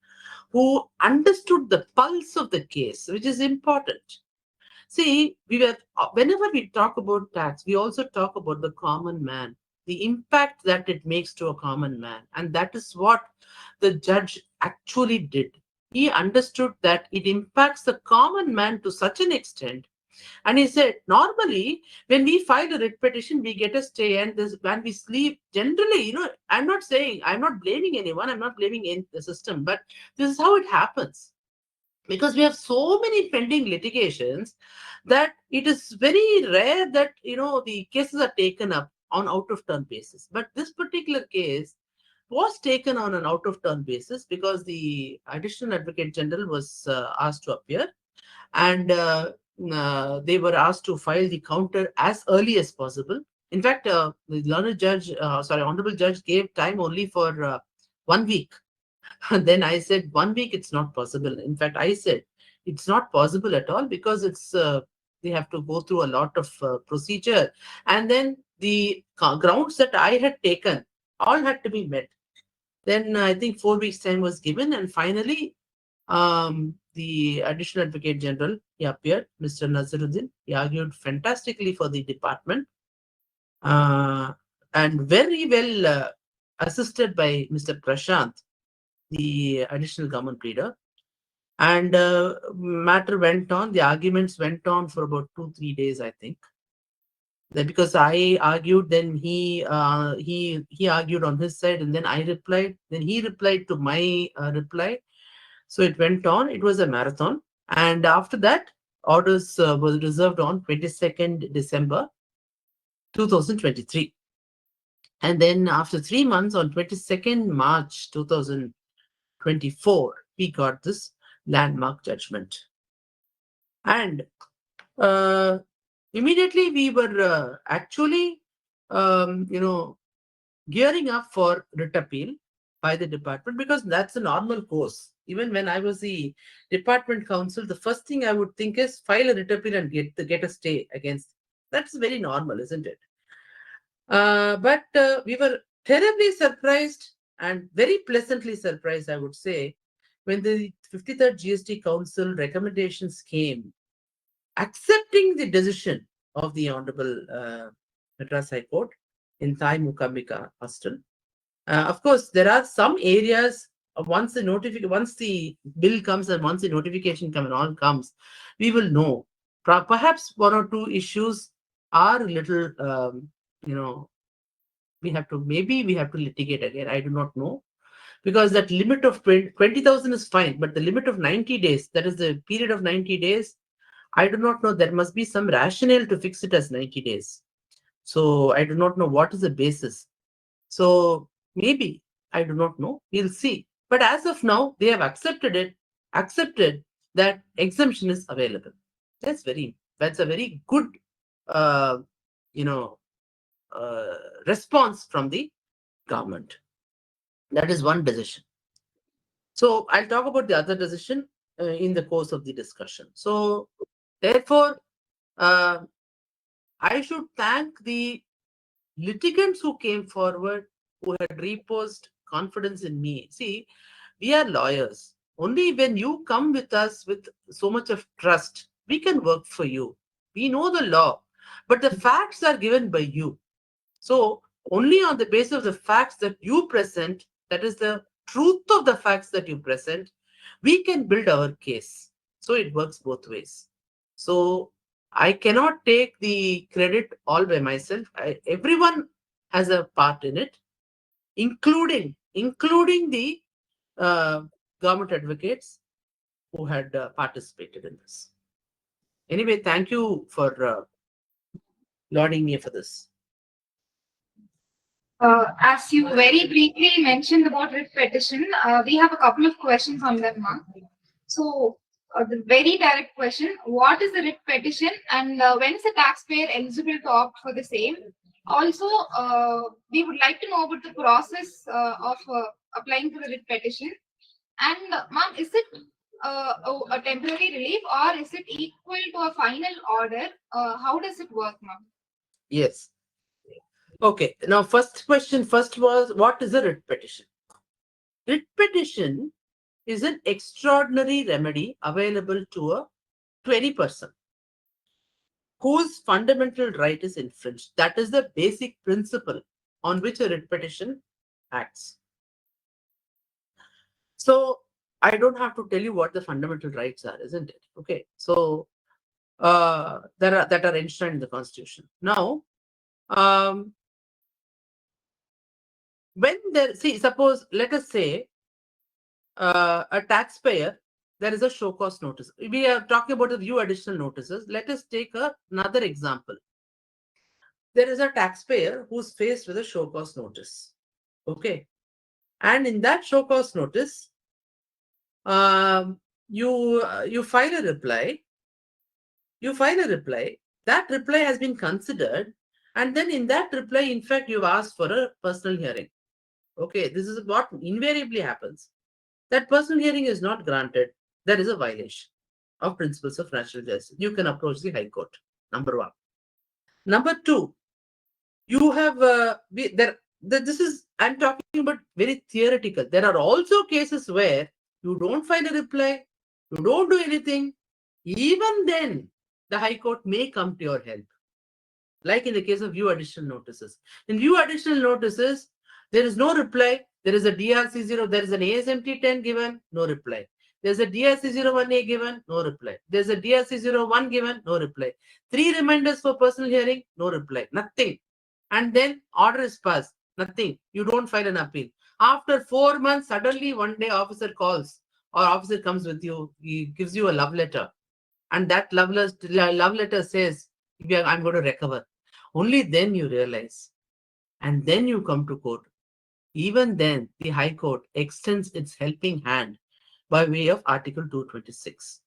who understood the pulse of the case, which is important. See, whenever we talk about tax, we also talk about the common man. the impact that it makes to a common man. And that is what the judge actually did. He understood that it impacts the common man to such an extent. And he said, normally, when we file a writ petition, we get a stay, and this when we sleep, generally, I'm not saying, I'm not blaming anyone, I'm not blaming the system, but this is how it happens. Because we have so many pending litigations that it is very rare that the cases are taken up on out of turn basis. But this particular case was taken on an out of turn basis because the additional advocate general was asked to appear, and they were asked to file the counter as early as possible. In fact, the honorable judge gave time only for 1 week. And then I said, 1 week, it's not possible. In fact, I said, it's not possible at all because they have to go through a lot of procedure. And then the grounds that I had taken all had to be met. Then I think 4 weeks time was given. And finally, the additional advocate general, he appeared, Mr. Nazaruddin. He argued fantastically for the department and very well assisted by Mr. Prashant, the additional government leader. And matter went on, the arguments went on for about 2-3 days, I think. Then because I argued, then he argued on his side, and then I replied, then he replied to my reply. So it went on. It was a marathon. And after that, orders was reserved on 22nd December 2023. And then after 3 months, on 22nd March 2024, we got this landmark judgment. And immediately we were actually, gearing up for writ appeal by the department, because that's the normal course. Even when I was the department counsel, the first thing I would think is file a writ appeal and get a stay against. That's very normal, isn't it? But we were terribly surprised and very pleasantly surprised, I would say, when the 53rd GST Council recommendations came, accepting the decision of the Honorable Madras High Court in Thai Mukambika Hostel. Of course, there are some areas, once the bill comes and once the notification comes, we will know. Perhaps 1 or 2 issues are a little, we have to litigate again. I do not know. Because that limit of 20,000 is fine, but the limit of 90 days, that is the period of 90 days, I do not know. There must be some rationale to fix it as 90 days. So I do not know what is the basis. So maybe, I do not know. We'll see. But as of now, they have accepted that exemption is available. That's a very good, response from the government. That is one decision. So I'll talk about the other decision in the course of the discussion. So therefore, I should thank the litigants who came forward, who had reposed confidence in me. See, we are lawyers. Only when you come with us with so much of trust, we can work for you. We know the law, but the facts are given by you. So only on the basis of the facts that you present, that is the truth of the facts that you present, we can build our case. So it works both ways. So I cannot take the credit all by myself. Everyone has a part in it, including the government advocates who had participated in this. Anyway, thank you for lauding me for this. As you very briefly mentioned about writ petition, we have a couple of questions on that, ma'am. So, the very direct question: what is the writ petition, and when is the taxpayer eligible to opt for the same? Also, we would like to know about the process of applying for the writ petition. And, ma'am, is it a temporary relief, or is it equal to a final order? How does it work, ma'am? Yes. Okay. Now, first was, what is a writ petition? Writ petition is an extraordinary remedy available to any person whose fundamental right is infringed. That is the basic principle on which a writ petition acts. So I don't have to tell you what the fundamental rights are, isn't it? Okay. So that are enshrined in the Constitution. Now, when there, suppose, let us say a taxpayer, there is a show cause notice. We are talking about the view additional notices. Let us take another example. There is a taxpayer who's faced with a show cause notice. Okay. And in that show cause notice, you file a reply. That reply has been considered, and then in that reply, in fact, you've asked for a personal hearing. Okay, this is what invariably happens. That personal hearing is not granted. There is a violation of principles of natural justice. You can approach the High Court. Number one. Number two, you have I'm talking about very theoretical. There are also cases where you don't file a reply, you don't do anything. Even then, the High Court may come to your help. Like in the case of view additional notices. In view additional notices, there is no reply. There is a DRC0, there is an ASMT 10 given, no reply. There's a DRC01A given, no reply. There's a DRC01 given, no reply. 3 reminders for personal hearing, no reply. Nothing. And then order is passed. Nothing. You don't file an appeal. After 4 months, suddenly one day officer calls or officer comes with you. He gives you a love letter. And that love letter says, I'm going to recover. Only then you realize. And then you come to court. Even then, the High Court extends its helping hand by way of Article 226.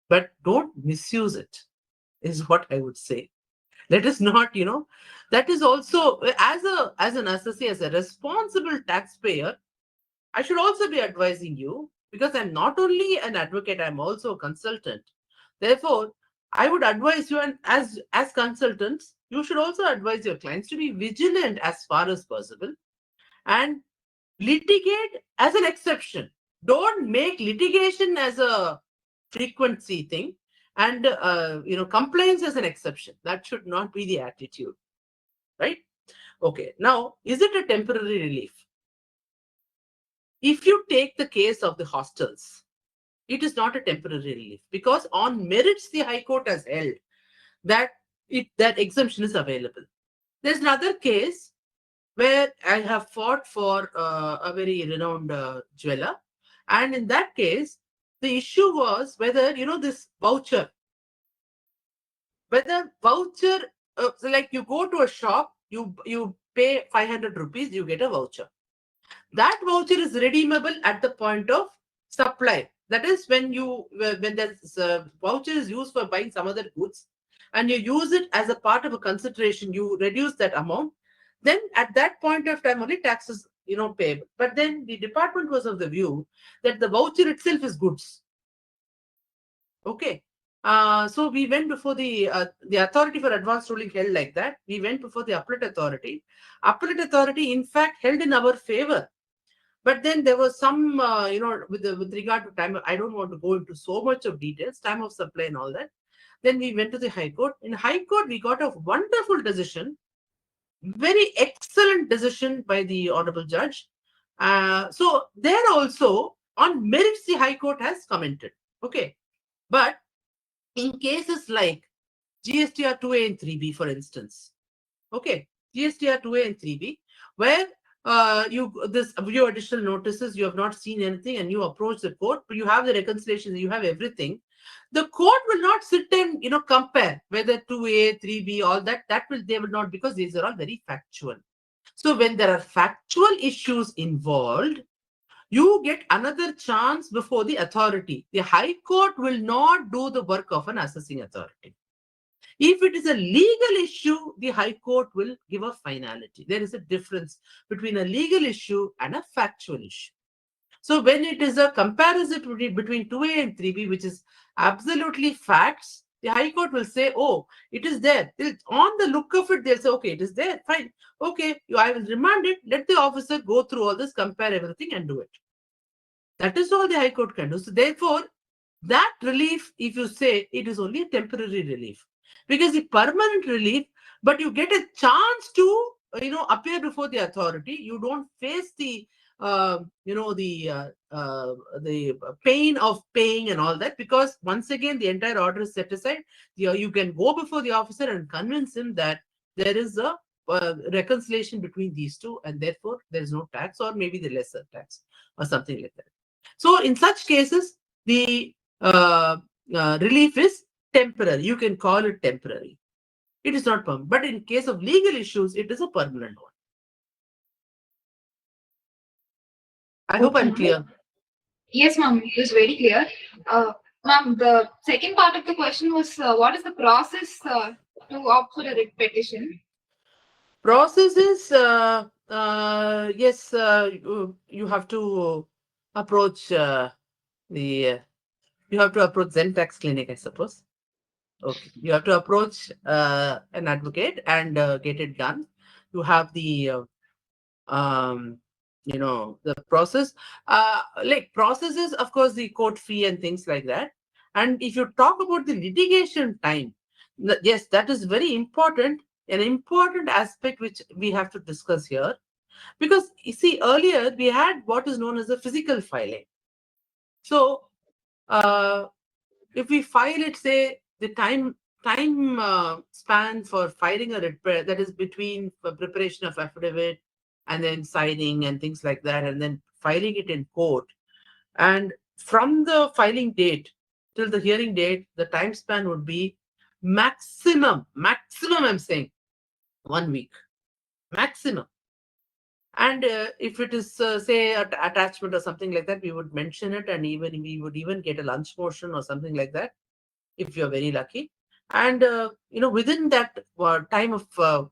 But don't misuse it, is what I would say. Let us not, that is also, as an assessee, as a responsible taxpayer, I should also be advising you, because I'm not only an advocate, I'm also a consultant. Therefore, I would advise you, and as consultants, you should also advise your clients to be vigilant as far as possible and litigate as an exception. Don't make litigation as a frequency thing and complaints as an exception. That should not be the attitude, right? Okay. Now, is it a temporary relief? If you take the case of the hostels, it is not a temporary relief, because on merits the High Court has held that that exemption is available. There's another case where I have fought for a very renowned jeweler, and in that case, the issue was whether this voucher, so like you go to a shop, you pay 500 rupees, you get a voucher. That voucher is redeemable at the point of supply. That is when that voucher is used for buying some other goods and you use it as a part of a consideration, you reduce that amount, then at that point of time only taxes payable. But then the department was of the view that the voucher itself is goods. Okay. So we went before the authority for advanced ruling held like that. We went before the appellate authority. Appellate authority, in fact, held in our favor. But then there was some, with regard to time, I don't want to go into so much of details, time of supply and all that. Then we went to the High Court. In High Court, we got a wonderful decision, very excellent decision by the Honorable Judge. So there also, on merits, the High Court has commented. Okay. But in cases like GSTR 2A and 3B, for instance, okay, GSTR 2A and 3B, where your additional notices, you have not seen anything and you approach the court, but you have the reconciliation, you have everything. The court will not sit and compare whether 2A, 3B, all that. They will not, because these are all very factual. So when there are factual issues involved, you get another chance before the authority. The High Court will not do the work of an assessing authority. If it is a legal issue, the High Court will give a finality. There is a difference between a legal issue and a factual issue. So when it is a comparison between 2A and 3B, which is absolutely facts, the High Court will say, oh, it is there. On the look of it, they'll say, okay, it is there. Fine. Okay, I will remand it. Let the officer go through all this, compare everything and do it. That is all the High Court can do. So therefore, that relief, if you say, it is only a temporary relief. Because the permanent relief, but you get a chance to appear before the authority, you don't face the the pain of paying and all that, because once again the entire order is set aside. You can go before the officer and convince him that there is a reconciliation between these two, and therefore there is no tax, or maybe the lesser tax or something like that. So in such cases, the relief is temporary. You can call it temporary. It is not permanent. But in case of legal issues, it is a permanent one. I hope I'm clear. Yes, ma'am, it was very clear. Ma'am, the second part of the question was what is the process to opt for a writ petition? Process is, yes, you have to approach you have to approach Zen Tax Clinic, I suppose. Okay, you have to approach an advocate and get it done. You have the the process. Like processes, of course, the court fee and things like that. And if you talk about the litigation time, yes, that is very important, an important aspect which we have to discuss here. Because you see, earlier we had what is known as a physical filing. So if we file it, say the time span for filing a writ, that is between preparation of affidavit and then signing and things like that, and then filing it in court. And from the filing date till the hearing date, the time span would be maximum, I'm saying 1 week, maximum. And if it is, say, an attachment or something like that, we would mention it, and we would even get a lunch motion or something like that, if you're very lucky. And within that time of 2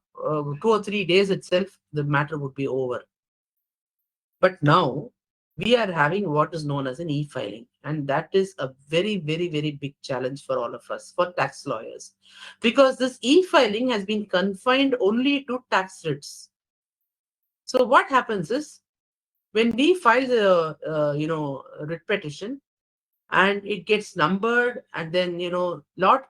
or 3 days itself, the matter would be over. But now we are having what is known as an e-filing, and that is a very, very, very big challenge for all of us, for tax lawyers, because this e-filing has been confined only to tax writs. So what happens is, when we file the writ petition, and it gets numbered, and then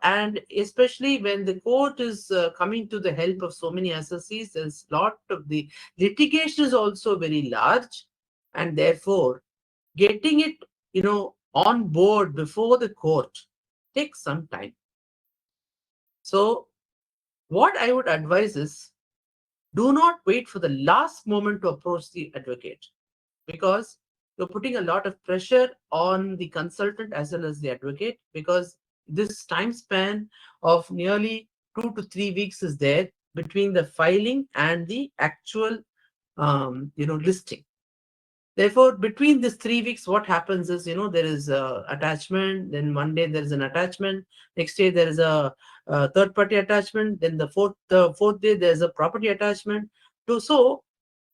and especially when the court is coming to the help of so many assessees, there's lot of the litigation is also very large, and therefore getting it on board before the court takes some time. So what I would advise is, do not wait for the last moment to approach the advocate, because you're putting a lot of pressure on the consultant as well as the advocate, because this time span of nearly 2 to 3 weeks is there between the filing and the actual listing. Therefore, between these 3 weeks, what happens is, there is a attachment, then one day there is an attachment, next day there is a third party attachment, then the fourth day there's a property attachment. So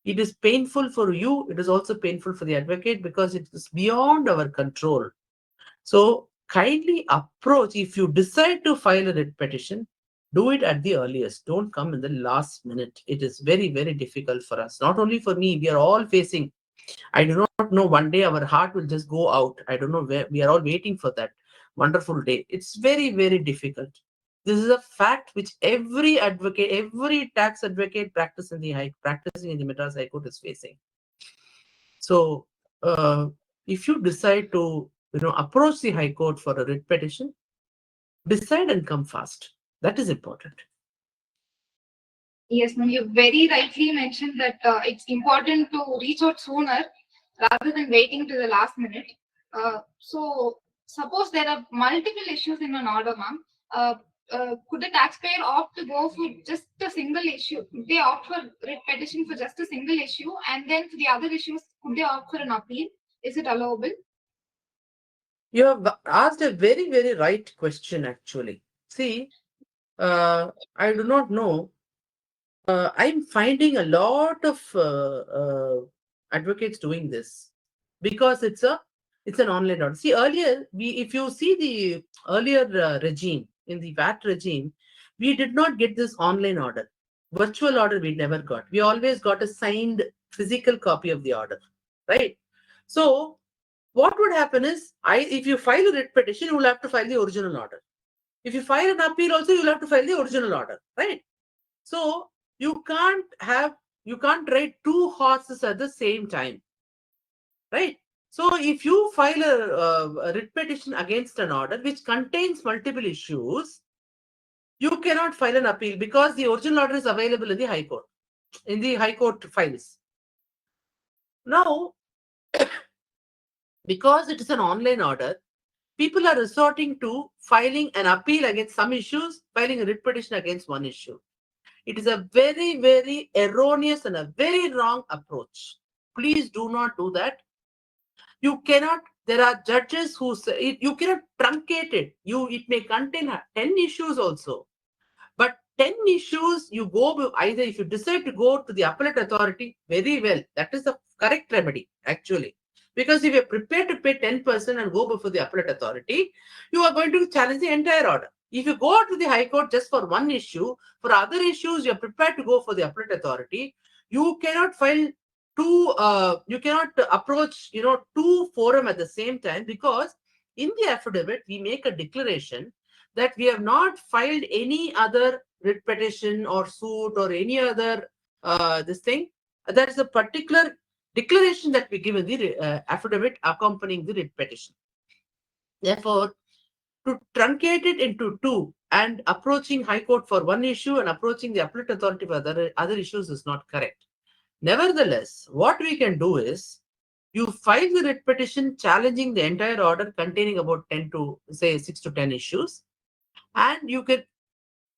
it is painful for you. It is also painful for the advocate, because it is beyond our control. So kindly approach. If you decide to file a writ petition, do it at the earliest. Don't come in the last minute. It is very, very difficult for us. Not only for me, we are all facing. I do not know, one day our heart will just go out. I don't know where. We are all waiting for that wonderful day. It's very, very difficult. This is a fact which every advocate, every tax advocate practicing in the Madras High Court is facing. So if you decide to approach the High Court for a writ petition, decide and come fast. That is important. Yes, ma'am, you very rightly mentioned that it's important to reach out sooner rather than waiting to the last minute. So suppose there are multiple issues in an order, ma'am. Could the taxpayer opt to go for just a single issue? Could they opt for writ petition for just a single issue, and then for the other issues, could they opt for an appeal? Is it allowable? You have asked a very, very right question, actually. See, I do not know. I'm finding a lot of advocates doing this, because it's an online order. See, earlier, if you see the earlier regime, in the VAT regime, we did not get this online order. Virtual order we never got. We always got a signed physical copy of the order, right? So what would happen is, if you file a writ petition, you will have to file the original order. If you file an appeal also, you will have to file the original order, right? So You can't ride two horses at the same time, right? So if you file a writ petition against an order which contains multiple issues, you cannot file an appeal because the original order is available in the High Court, in the High Court files. Now, because it is an online order, people are resorting to filing an appeal against some issues, filing a writ petition against one issue. It is a very, very erroneous and a very wrong approach. Please do not do that. You cannot, there are judges who say, you cannot truncate it. It may contain 10 issues also. But 10 issues, you go either if you decide to go to the appellate authority, very well. That is the correct remedy, actually. Because if you're prepared to pay 10% and go before the appellate authority, you are going to challenge the entire order. If you go to the High Court just for one issue, for other issues, you're prepared to go for the appellate authority, you cannot file you cannot approach, two forum at the same time, because in the affidavit, we make a declaration that we have not filed any other writ petition or suit or any other this thing. There is a particular declaration that we give in the affidavit accompanying the writ petition. Therefore, to truncate it into two and approaching High Court for one issue and approaching the appellate authority for other issues is not correct. Nevertheless, what we can do is you file the writ petition challenging the entire order containing about 10 to say 6 to 10 issues, and you can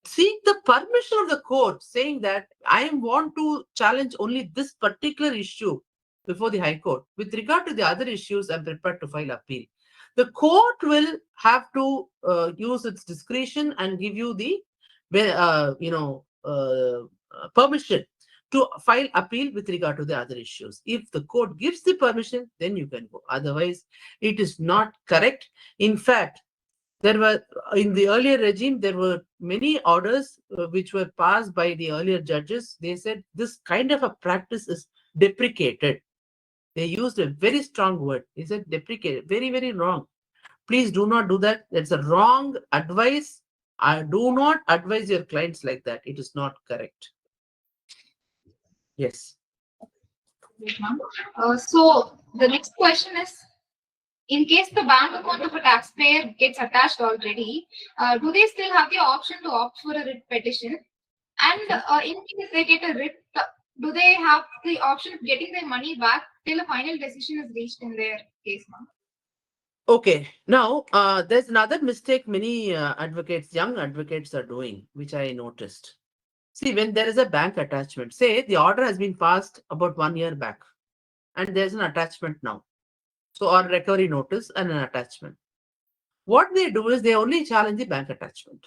seek the permission of the court saying that I want to challenge only this particular issue before the High Court. With regard to the other issues, I'm prepared to file appeal. The court will have to use its discretion and give you the permission to file appeal with regard to the other issues. If the court gives the permission, then you can go. Otherwise, it is not correct. In fact, there were, in the earlier regime, there were many orders which were passed by the earlier judges. They said this kind of a practice is deprecated. They used a very strong word. They said deprecated. Very, very wrong. Please do not do that. That's a wrong advice. I do not advise your clients like that. It is not correct. Yes. So the next question is, in case the bank account of a taxpayer gets attached already, do they still have the option to opt for a writ petition? And in case they get a writ, do they have the option of getting their money back till a final decision is reached in their case, ma'am? Okay. Now, there's another mistake many young advocates are doing, which I noticed. See, when there is a bank attachment, say the order has been passed about 1 year back, and there's an attachment now. So, or recovery notice and an attachment. What they do is they only challenge the bank attachment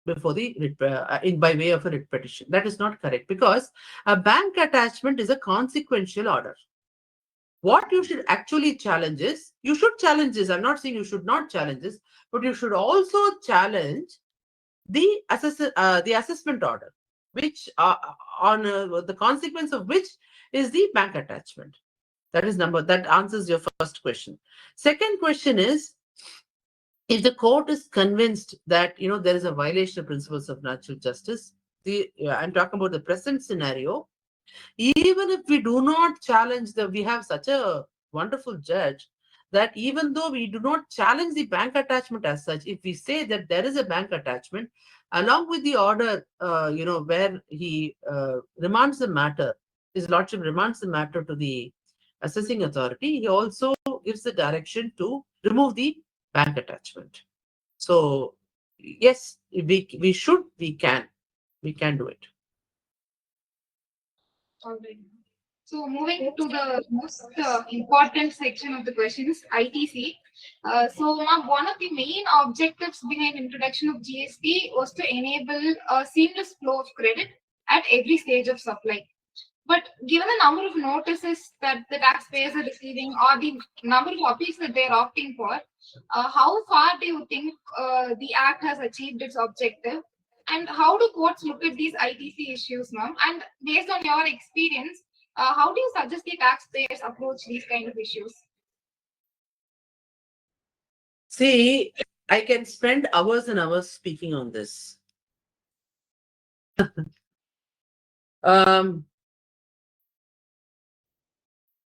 before the by way of a writ petition. That is not correct, because a bank attachment is a consequential order. What you should actually challenge is, you should challenge this. I'm not saying you should not challenge this, but you should also challenge the assessment order, which on the consequence of which is the bank attachment. That answers your first question. Second question is, if the court is convinced that there is a violation of principles of natural justice, I'm talking about the present scenario. Even if we do not challenge we have such a wonderful judge that even though we do not challenge the bank attachment as such, if we say that there is a bank attachment, along with the order, where he remands the matter, his lordship remands the matter to the assessing authority, he also gives the direction to remove the bank attachment. So yes, we can do it. All right. So moving to the most important section of the questions, ITC. So ma'am, one of the main objectives behind introduction of GST was to enable a seamless flow of credit at every stage of supply. But given the number of notices that the taxpayers are receiving or the number of appeals that they're opting for, how far do you think the Act has achieved its objective? And how do courts look at these ITC issues, ma'am? And based on your experience, how do you suggest the taxpayers approach these kind of issues? See, I can spend hours and hours speaking on this.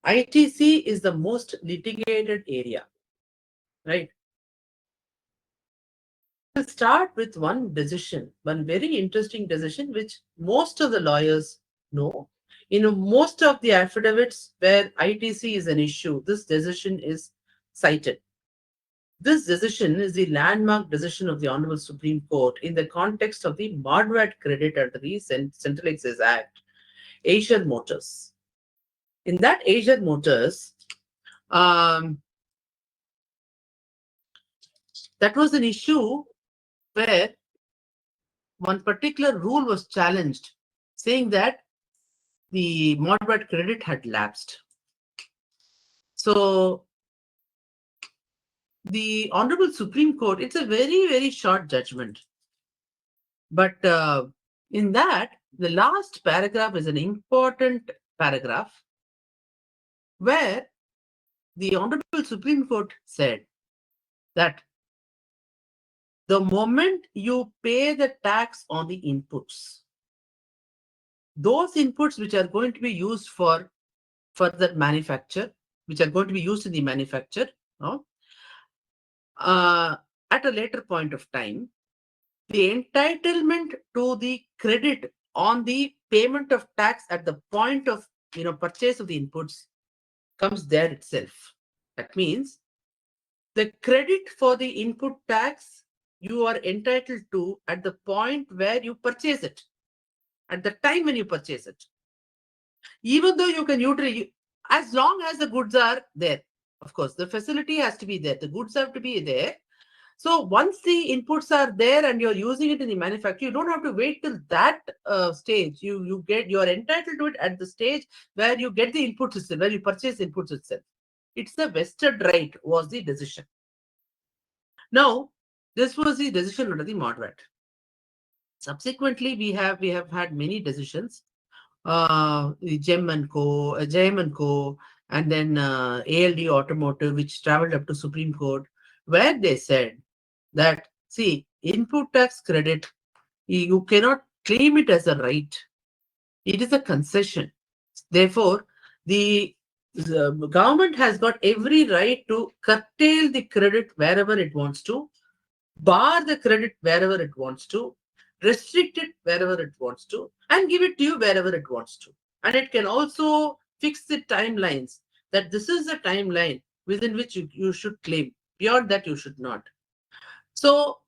ITC is the most litigated area, right? We'll start with one decision, one very interesting decision, which most of the lawyers know. Most of the affidavits where ITC is an issue, this decision is cited. This decision is the landmark decision of the Honorable Supreme Court in the context of the Madras credit under the Central Excise Act, Asian Motors. In that Asian Motors, that was an issue where one particular rule was challenged, saying that the Madras credit had lapsed. So the Honorable Supreme Court, it's a very, very short judgment. But in that, the last paragraph is an important paragraph where the Honorable Supreme Court said that the moment you pay the tax on the inputs, those inputs which are going to be used for further manufacture, which are going to be used in the manufacture, at a later point of time, the entitlement to the credit on the payment of tax at the point of purchase of the inputs comes there itself. That means the credit for the input tax you are entitled to at the point where you purchase it, at the time when you purchase it. Even though you can usually, as long as the goods are there, of course, the facility has to be there, the goods have to be there. So once the inputs are there and you're using it in the manufacture, you don't have to wait till that stage. You're entitled to it at the stage where you get the inputs itself, where you purchase the inputs itself. It's the vested right was the decision. Now, this was the decision under the Madras. Subsequently, we have had many decisions. JEM and Co, and then ALD Automotive, which traveled up to Supreme Court, where they said that, see, input tax credit, you cannot claim it as a right. It is a concession. Therefore, the government has got every right to curtail the credit wherever it wants to, bar the credit wherever it wants to, restrict it wherever it wants to, and give it to you wherever it wants to. And it can also fix the timelines, that this is the timeline within which you should claim. Beyond that, you should not. So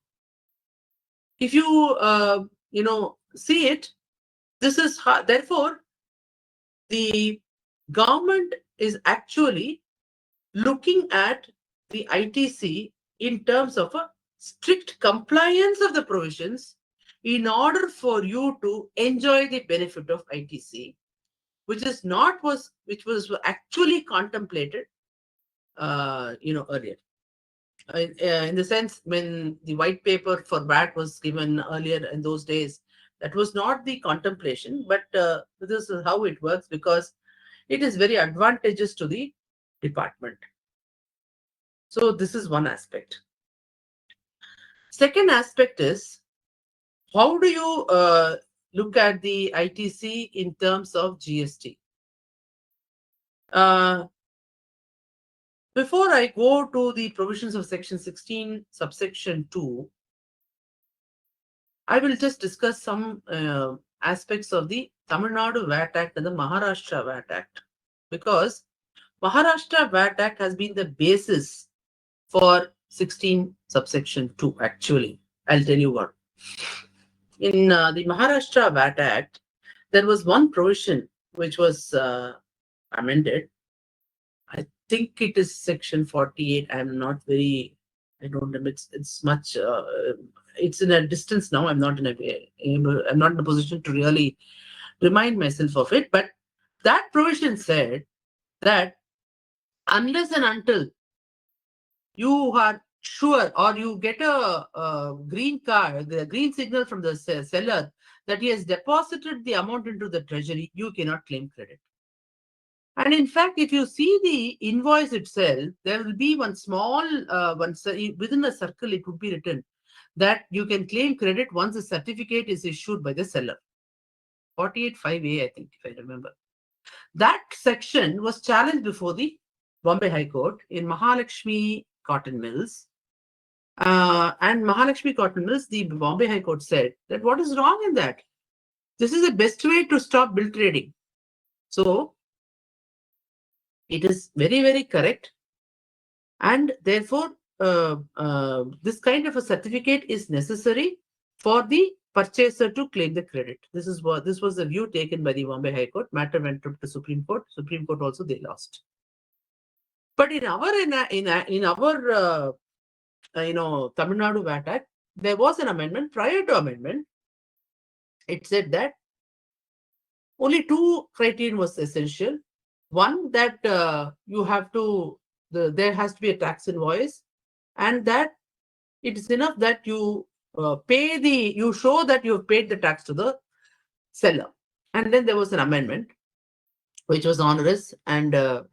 if you see it, this is how, therefore the government is actually looking at the ITC in terms of a strict compliance of the provisions in order for you to enjoy the benefit of ITC, which was actually contemplated earlier. In the sense, when the white paper for VAT was given earlier in those days, that was not the contemplation, but this is how it works, because it is very advantageous to the department. So this is one aspect. Second aspect is, how do you look at the ITC in terms of GST? Before I go to the provisions of Section 16, subsection 2, I will just discuss some aspects of the Tamil Nadu VAT Act and the Maharashtra VAT Act, because Maharashtra VAT Act has been the basis for 16 subsection 2, actually. I'll tell you what. In the Maharashtra VAT Act, there was one provision which was amended. I think it is section 48. I don't know. It's much. It's in a distance now. I'm not in a position to really remind myself of it. But that provision said that unless and until you are sure, or you get a green card, the green signal from the seller that he has deposited the amount into the treasury, you cannot claim credit. And in fact, if you see the invoice itself, there will be one small, within a circle, it would be written that you can claim credit once the certificate is issued by the seller. 48(5)(a), I think, if I remember. That section was challenged before the Bombay High Court in Mahalakshmi Cotton Mills. And Mahalakshmi Cotton Mills, the Bombay High Court said that what is wrong in that? This is the best way to stop bill trading. So it is very, very correct. And therefore, this kind of a certificate is necessary for the purchaser to claim the credit. This was the view taken by the Bombay High Court. Matter went up to Supreme Court. Supreme Court also they lost. But in our Tamil Nadu VAT Act, there was an amendment. Prior to amendment, it said that only two criteria was essential. One, that you have to there has to be a tax invoice, and that it is enough that you you show that you have paid the tax to the seller. And then there was an amendment which was onerous, and of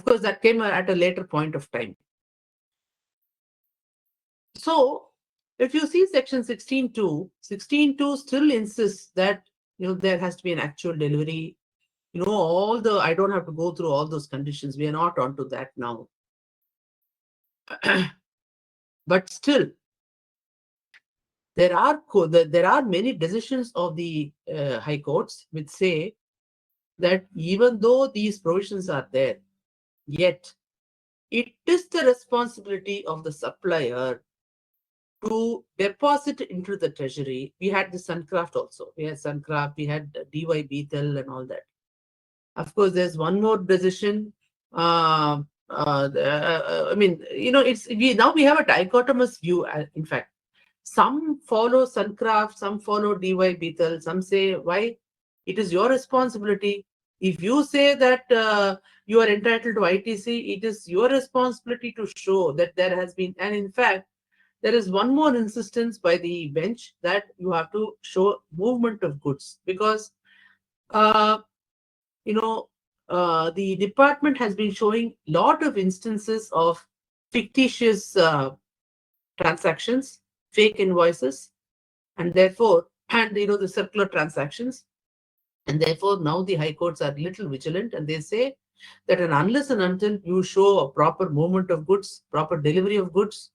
course that came at a later point of time. So if you see section 16.2, 16.2 still insists that there has to be an actual delivery. I don't have to go through all those conditions. We are not onto that now. But still, there are many decisions of the high courts which say that even though these provisions are there, yet it is the responsibility of the supplier to deposit into the treasury. We had the Suncraft also. We had Suncraft, we had DY Beetle and all that. Of course, there's one more decision. I mean, now we have a dichotomous view. In fact, some follow Suncraft, some follow DY Beetle, some say, why? It is your responsibility. If you say that you are entitled to ITC, it is your responsibility to show that there has been, and in fact, there is one more insistence by the bench that you have to show movement of goods, because the department has been showing a lot of instances of fictitious transactions, fake invoices, and therefore, the circular transactions. And therefore, now the high courts are a little vigilant, and they say that unless and until you show a proper movement of goods, proper delivery of goods,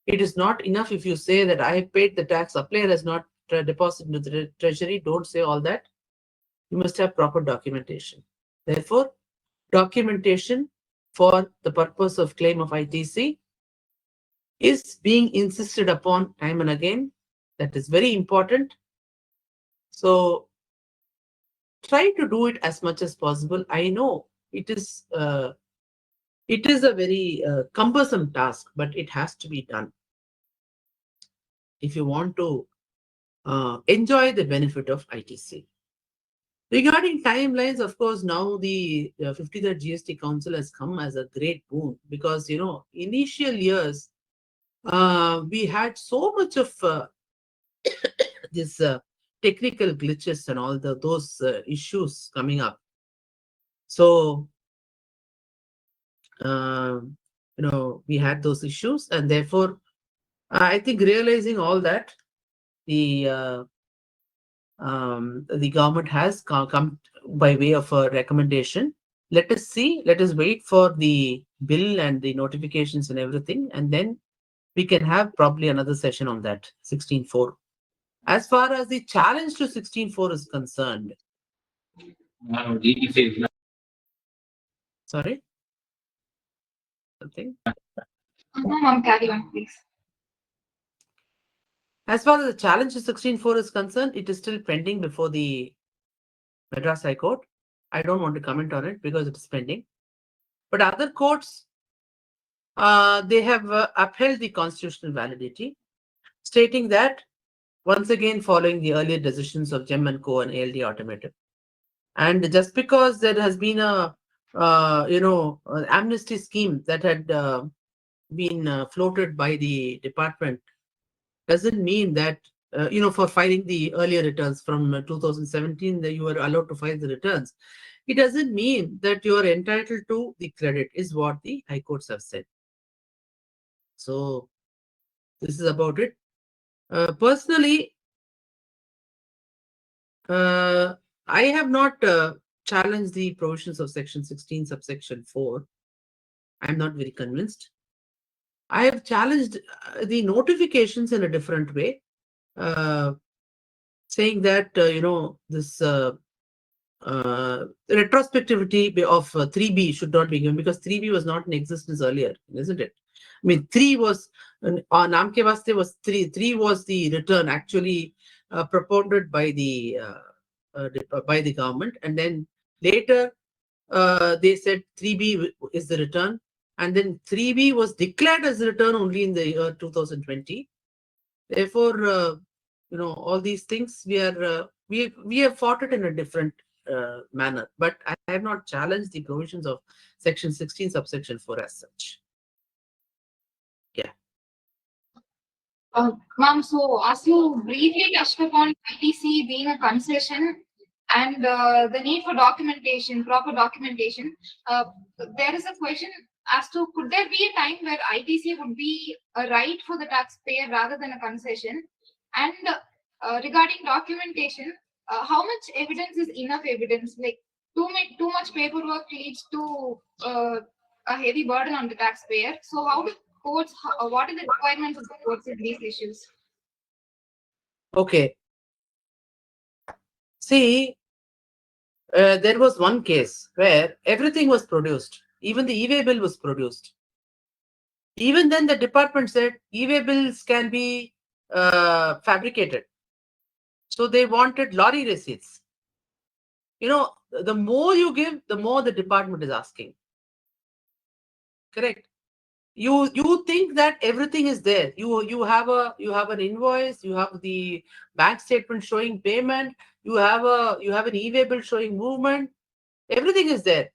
it is not enough if you say that I paid the tax, supplier has not deposited into the treasury. Don't say all that. You must have proper documentation. Therefore, documentation for the purpose of claim of ITC is being insisted upon time and again. That is very important. So try to do it as much as possible. I know it is a very cumbersome task, but it has to be done if you want to enjoy the benefit of ITC. Regarding timelines, of course, now the 53rd GST Council has come as a great boon, because, initial years, we had so much of this technical glitches and all those issues coming up. So, we had those issues, and therefore, I think realizing all that, the government has come by way of a recommendation. Let us see, let us wait for the bill and the notifications and everything, and then we can have probably another session on that, 16.4. As far as the challenge to 16.4 is concerned. Sorry? Something? Ma'am, carry on, please. As far as the challenge to 16.4 is concerned, it is still pending before the Madras High Court. I don't want to comment on it because it is pending. But other courts, they have upheld the constitutional validity, stating that, once again, following the earlier decisions of Gem & Co. and ALD Automotive. And just because there has been an amnesty scheme that had been floated by the department, doesn't mean that, for filing the earlier returns from 2017, that you were allowed to file the returns. It doesn't mean that you are entitled to the credit, is what the high courts have said. So this is about it. Personally, I have not challenged the provisions of Section 16, subsection 4. I'm not very convinced. I have challenged the notifications in a different way, saying that, this retrospectivity of 3B should not be given because 3B was not in existence earlier, isn't it? I mean, 3 was, Naam ke vaste was 3. 3 was the return actually propounded by the government, and then later they said 3B is the return, and then 3B was declared as the return only in the year 2020. Therefore, all these things we have fought it in a different manner, but I have not challenged the provisions of Section 16, subsection 4 as such. Yeah. Ma'am, so as you briefly touched upon ITC being a concession and the need for documentation, proper documentation, there is a question as to could there be a time where ITC would be a right for the taxpayer rather than a concession? And regarding documentation, how much evidence is enough evidence? Like too much paperwork leads to a heavy burden on the taxpayer. So how do courts, what are the requirements of the courts in these issues? Okay. See, there was one case where everything was produced. Even the e-way bill was produced. Even then, the department said e-way bills can be fabricated. So they wanted lorry receipts. The more you give, the more the department is asking. Correct. You think that everything is there. You have an invoice, you have the bank statement showing payment, you have an e-way bill showing movement. Everything is there.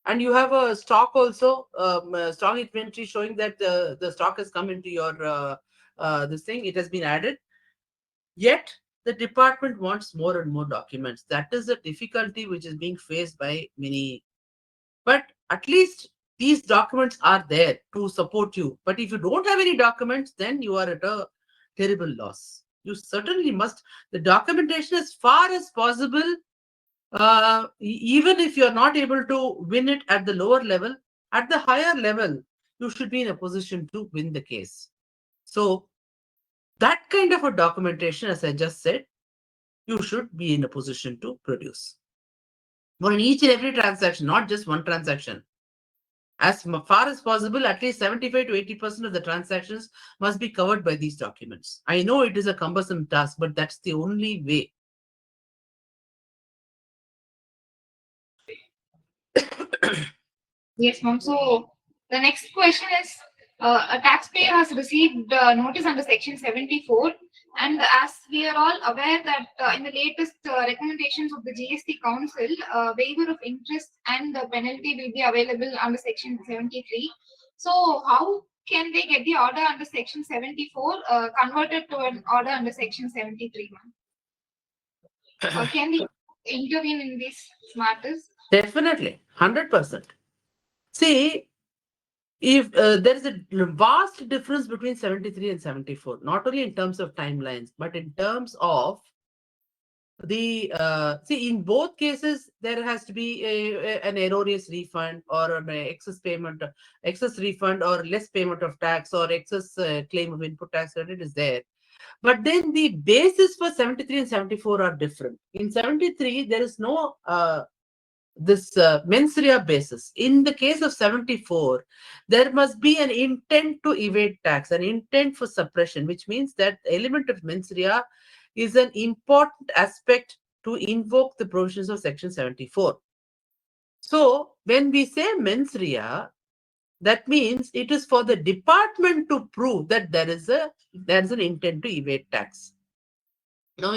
And you have a stock also, stock inventory showing that the stock has come into your this thing, it has been added. Yet the department wants more and more documents. That is the difficulty which is being faced by many. But at least these documents are there to support you. But if you don't have any documents, then you are at a terrible loss. You certainly must, the documentation as far as possible, even if you're not able to win it at the lower level, at the higher level, you should be in a position to win the case. So that kind of a documentation, as I just said, you should be in a position to produce. For each and every transaction, not just one transaction. As far as possible, at least 75 to 80% of the transactions must be covered by these documents. I know it is a cumbersome task, but that's the only way. Yes, ma'am. So the next question is, a taxpayer has received notice under Section 74, and as we are all aware that in the latest recommendations of the GST Council, waiver of interest and the penalty will be available under Section 73. So how can they get the order under Section 74 converted to an order under Section 73, ma'am? Can they intervene in these matters? Definitely, 100%. See, if there is a vast difference between 73 and 74, not only in terms of timelines, but in terms of the see, in both cases there has to be an erroneous refund or an excess refund or less payment of tax or excess claim of input tax credit is there. But then the basis for 73 and 74 are different. In 73 there is no this mens rea basis. In the case of 74, there must be an intent to evade tax, an intent for suppression, which means that the element of mens rea is an important aspect to invoke the provisions of Section 74. So when we say mens rea, that means it is for the department to prove that there is an intent to evade tax. Now,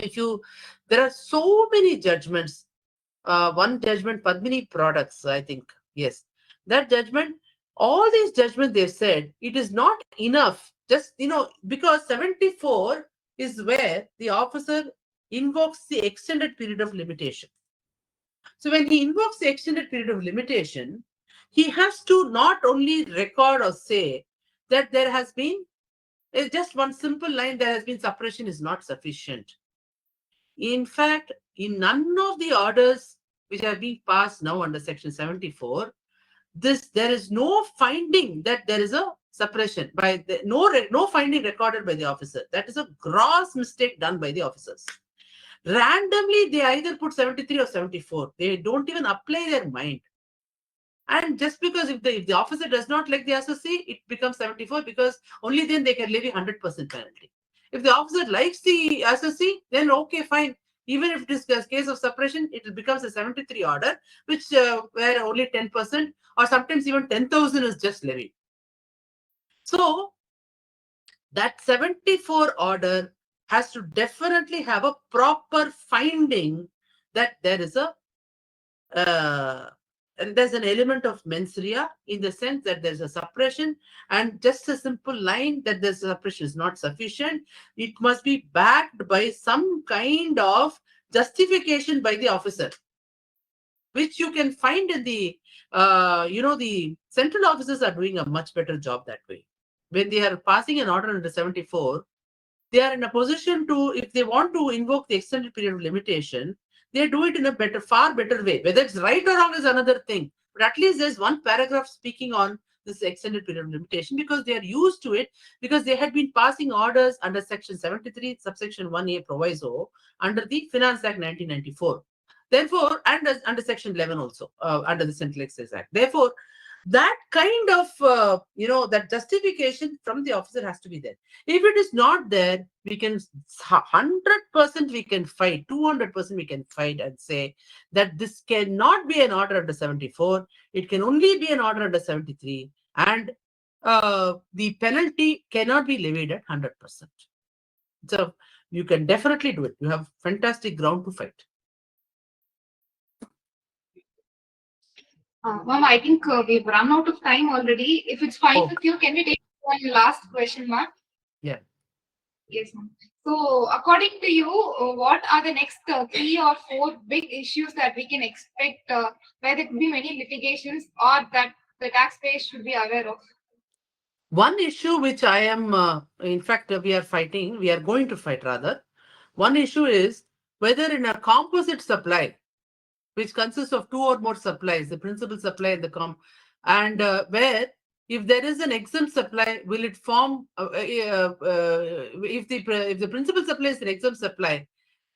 there are so many judgments. One judgment, Padmini Products, I think. Yes. That judgment, all these judgments, they've said it is not enough. Just, because 74 is where the officer invokes the extended period of limitation. So when he invokes the extended period of limitation, he has to not only record or say that there has been, just one simple line, there has been suppression is not sufficient. In fact, in none of the orders which are being passed now under Section 74, there is no finding that there is a suppression by the, no finding recorded by the officer. That is a gross mistake done by the officers. Randomly, they either put 73 or 74. They don't even apply their mind. And just because if the officer does not like the associate, it becomes 74 because only then they can levy 100% penalty. If the officer likes the associate, then okay, fine. Even if it is a case of suppression, it becomes a 73 order, which where only 10% or sometimes even 10,000 is just levied. So that 74 order has to definitely have a proper finding that there is a and there's an element of mens rea in the sense that there's a suppression, and just a simple line that the suppression is not sufficient. It must be backed by some kind of justification by the officer, which you can find in the, the central officers are doing a much better job that way. When they are passing an order under 74, they are in a position to, if they want to invoke the extended period of limitation, they do it in a far better way. Whether it's right or wrong is another thing. But at least there's one paragraph speaking on this extended period of limitation because they are used to it, because they had been passing orders under Section 73, subsection 1A proviso under the Finance Act 1994. Therefore, and under Section 11 also, under the Central Excise Act. Therefore, that kind of, that justification from the officer has to be there. If it is not there, we can 100% we can fight, 200% we can fight and say that this cannot be an order under 74. It can only be an order under 73. And the penalty cannot be levied at 100%. So you can definitely do it. You have fantastic ground to fight. Ma'am, I think we've run out of time already. If it's fine with you, can we take one last question, ma'am? Yeah. Yes, ma'am. So, according to you, what are the next 3 or 4 big issues that we can expect where there could be many litigations or that the taxpayers should be aware of? One issue which I am, in fact, we are going to fight rather. One issue is whether in a composite supply, which consists of 2 or more supplies, the principal supply and where if there is an exempt supply, will it form, if the principal supply is an exempt supply,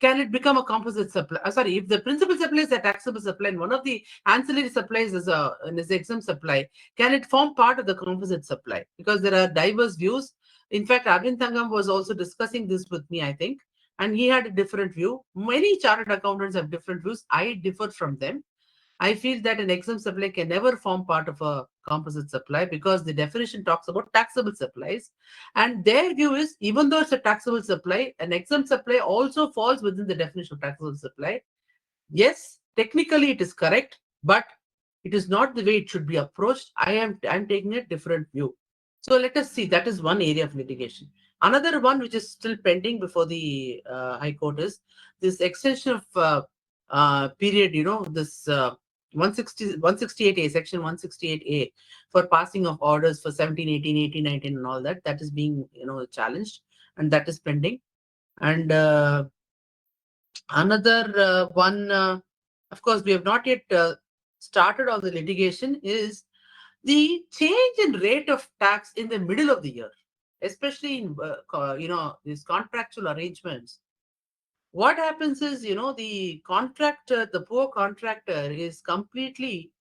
can it become a composite supply? If the principal supply is a taxable supply and one of the ancillary supplies is an exempt supply, can it form part of the composite supply? Because there are diverse views. In fact, Arvind Thangam was also discussing this with me, I think, and he had a different view. Many chartered accountants have different views. I differ from them. I feel that an exempt supply can never form part of a composite supply because the definition talks about taxable supplies. And their view is, even though it's a taxable supply, an exempt supply also falls within the definition of taxable supply. Yes, technically it is correct, but it is not the way it should be approached. I'm taking a different view. So let us see. That is one area of litigation. Another one which is still pending before the High Court is this extension of period, this 168A, section 168A for passing of orders for 17, 18, 18, 19 and all that. That is being, challenged, and that is pending. And another one, of course, we have not yet started on the litigation, is the change in rate of tax in the middle of the year, especially in, these contractual arrangements. What happens is, the contractor, the poor contractor is completely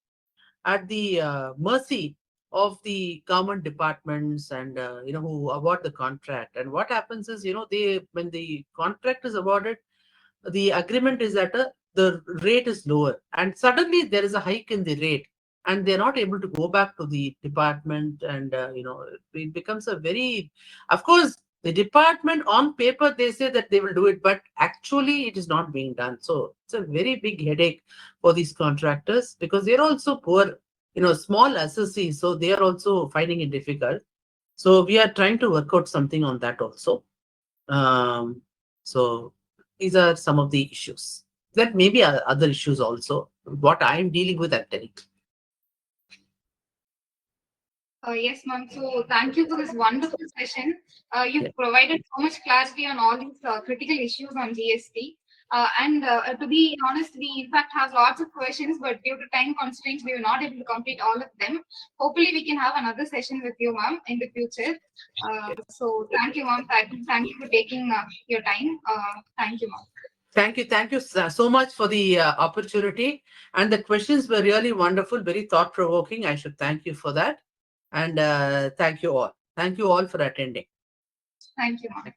at the mercy of the government departments and, who award the contract. And what happens is, when the contract is awarded, the agreement is that the rate is lower and suddenly there is a hike in the rate and they're not able to go back to the department. And, it becomes a very, of course, the department on paper, they say that they will do it, but actually it is not being done. So it's a very big headache for these contractors because they're also poor, small associates. So they are also finding it difficult. So we are trying to work out something on that also. So these are some of the issues. There may be other issues also. What I'm dealing with, I'm telling. Yes, ma'am. So thank you for this wonderful session. You've provided so much clarity on all these critical issues on GST. To be honest, we in fact have lots of questions, but due to time constraints, we were not able to complete all of them. Hopefully, we can have another session with you, ma'am, in the future. So thank you, ma'am. Thank you for taking your time. Thank you, ma'am. Thank you so much for the opportunity. And the questions were really wonderful, very thought-provoking. I should thank you for that. And thank you all. Thank you all for attending. Thank you, ma'am.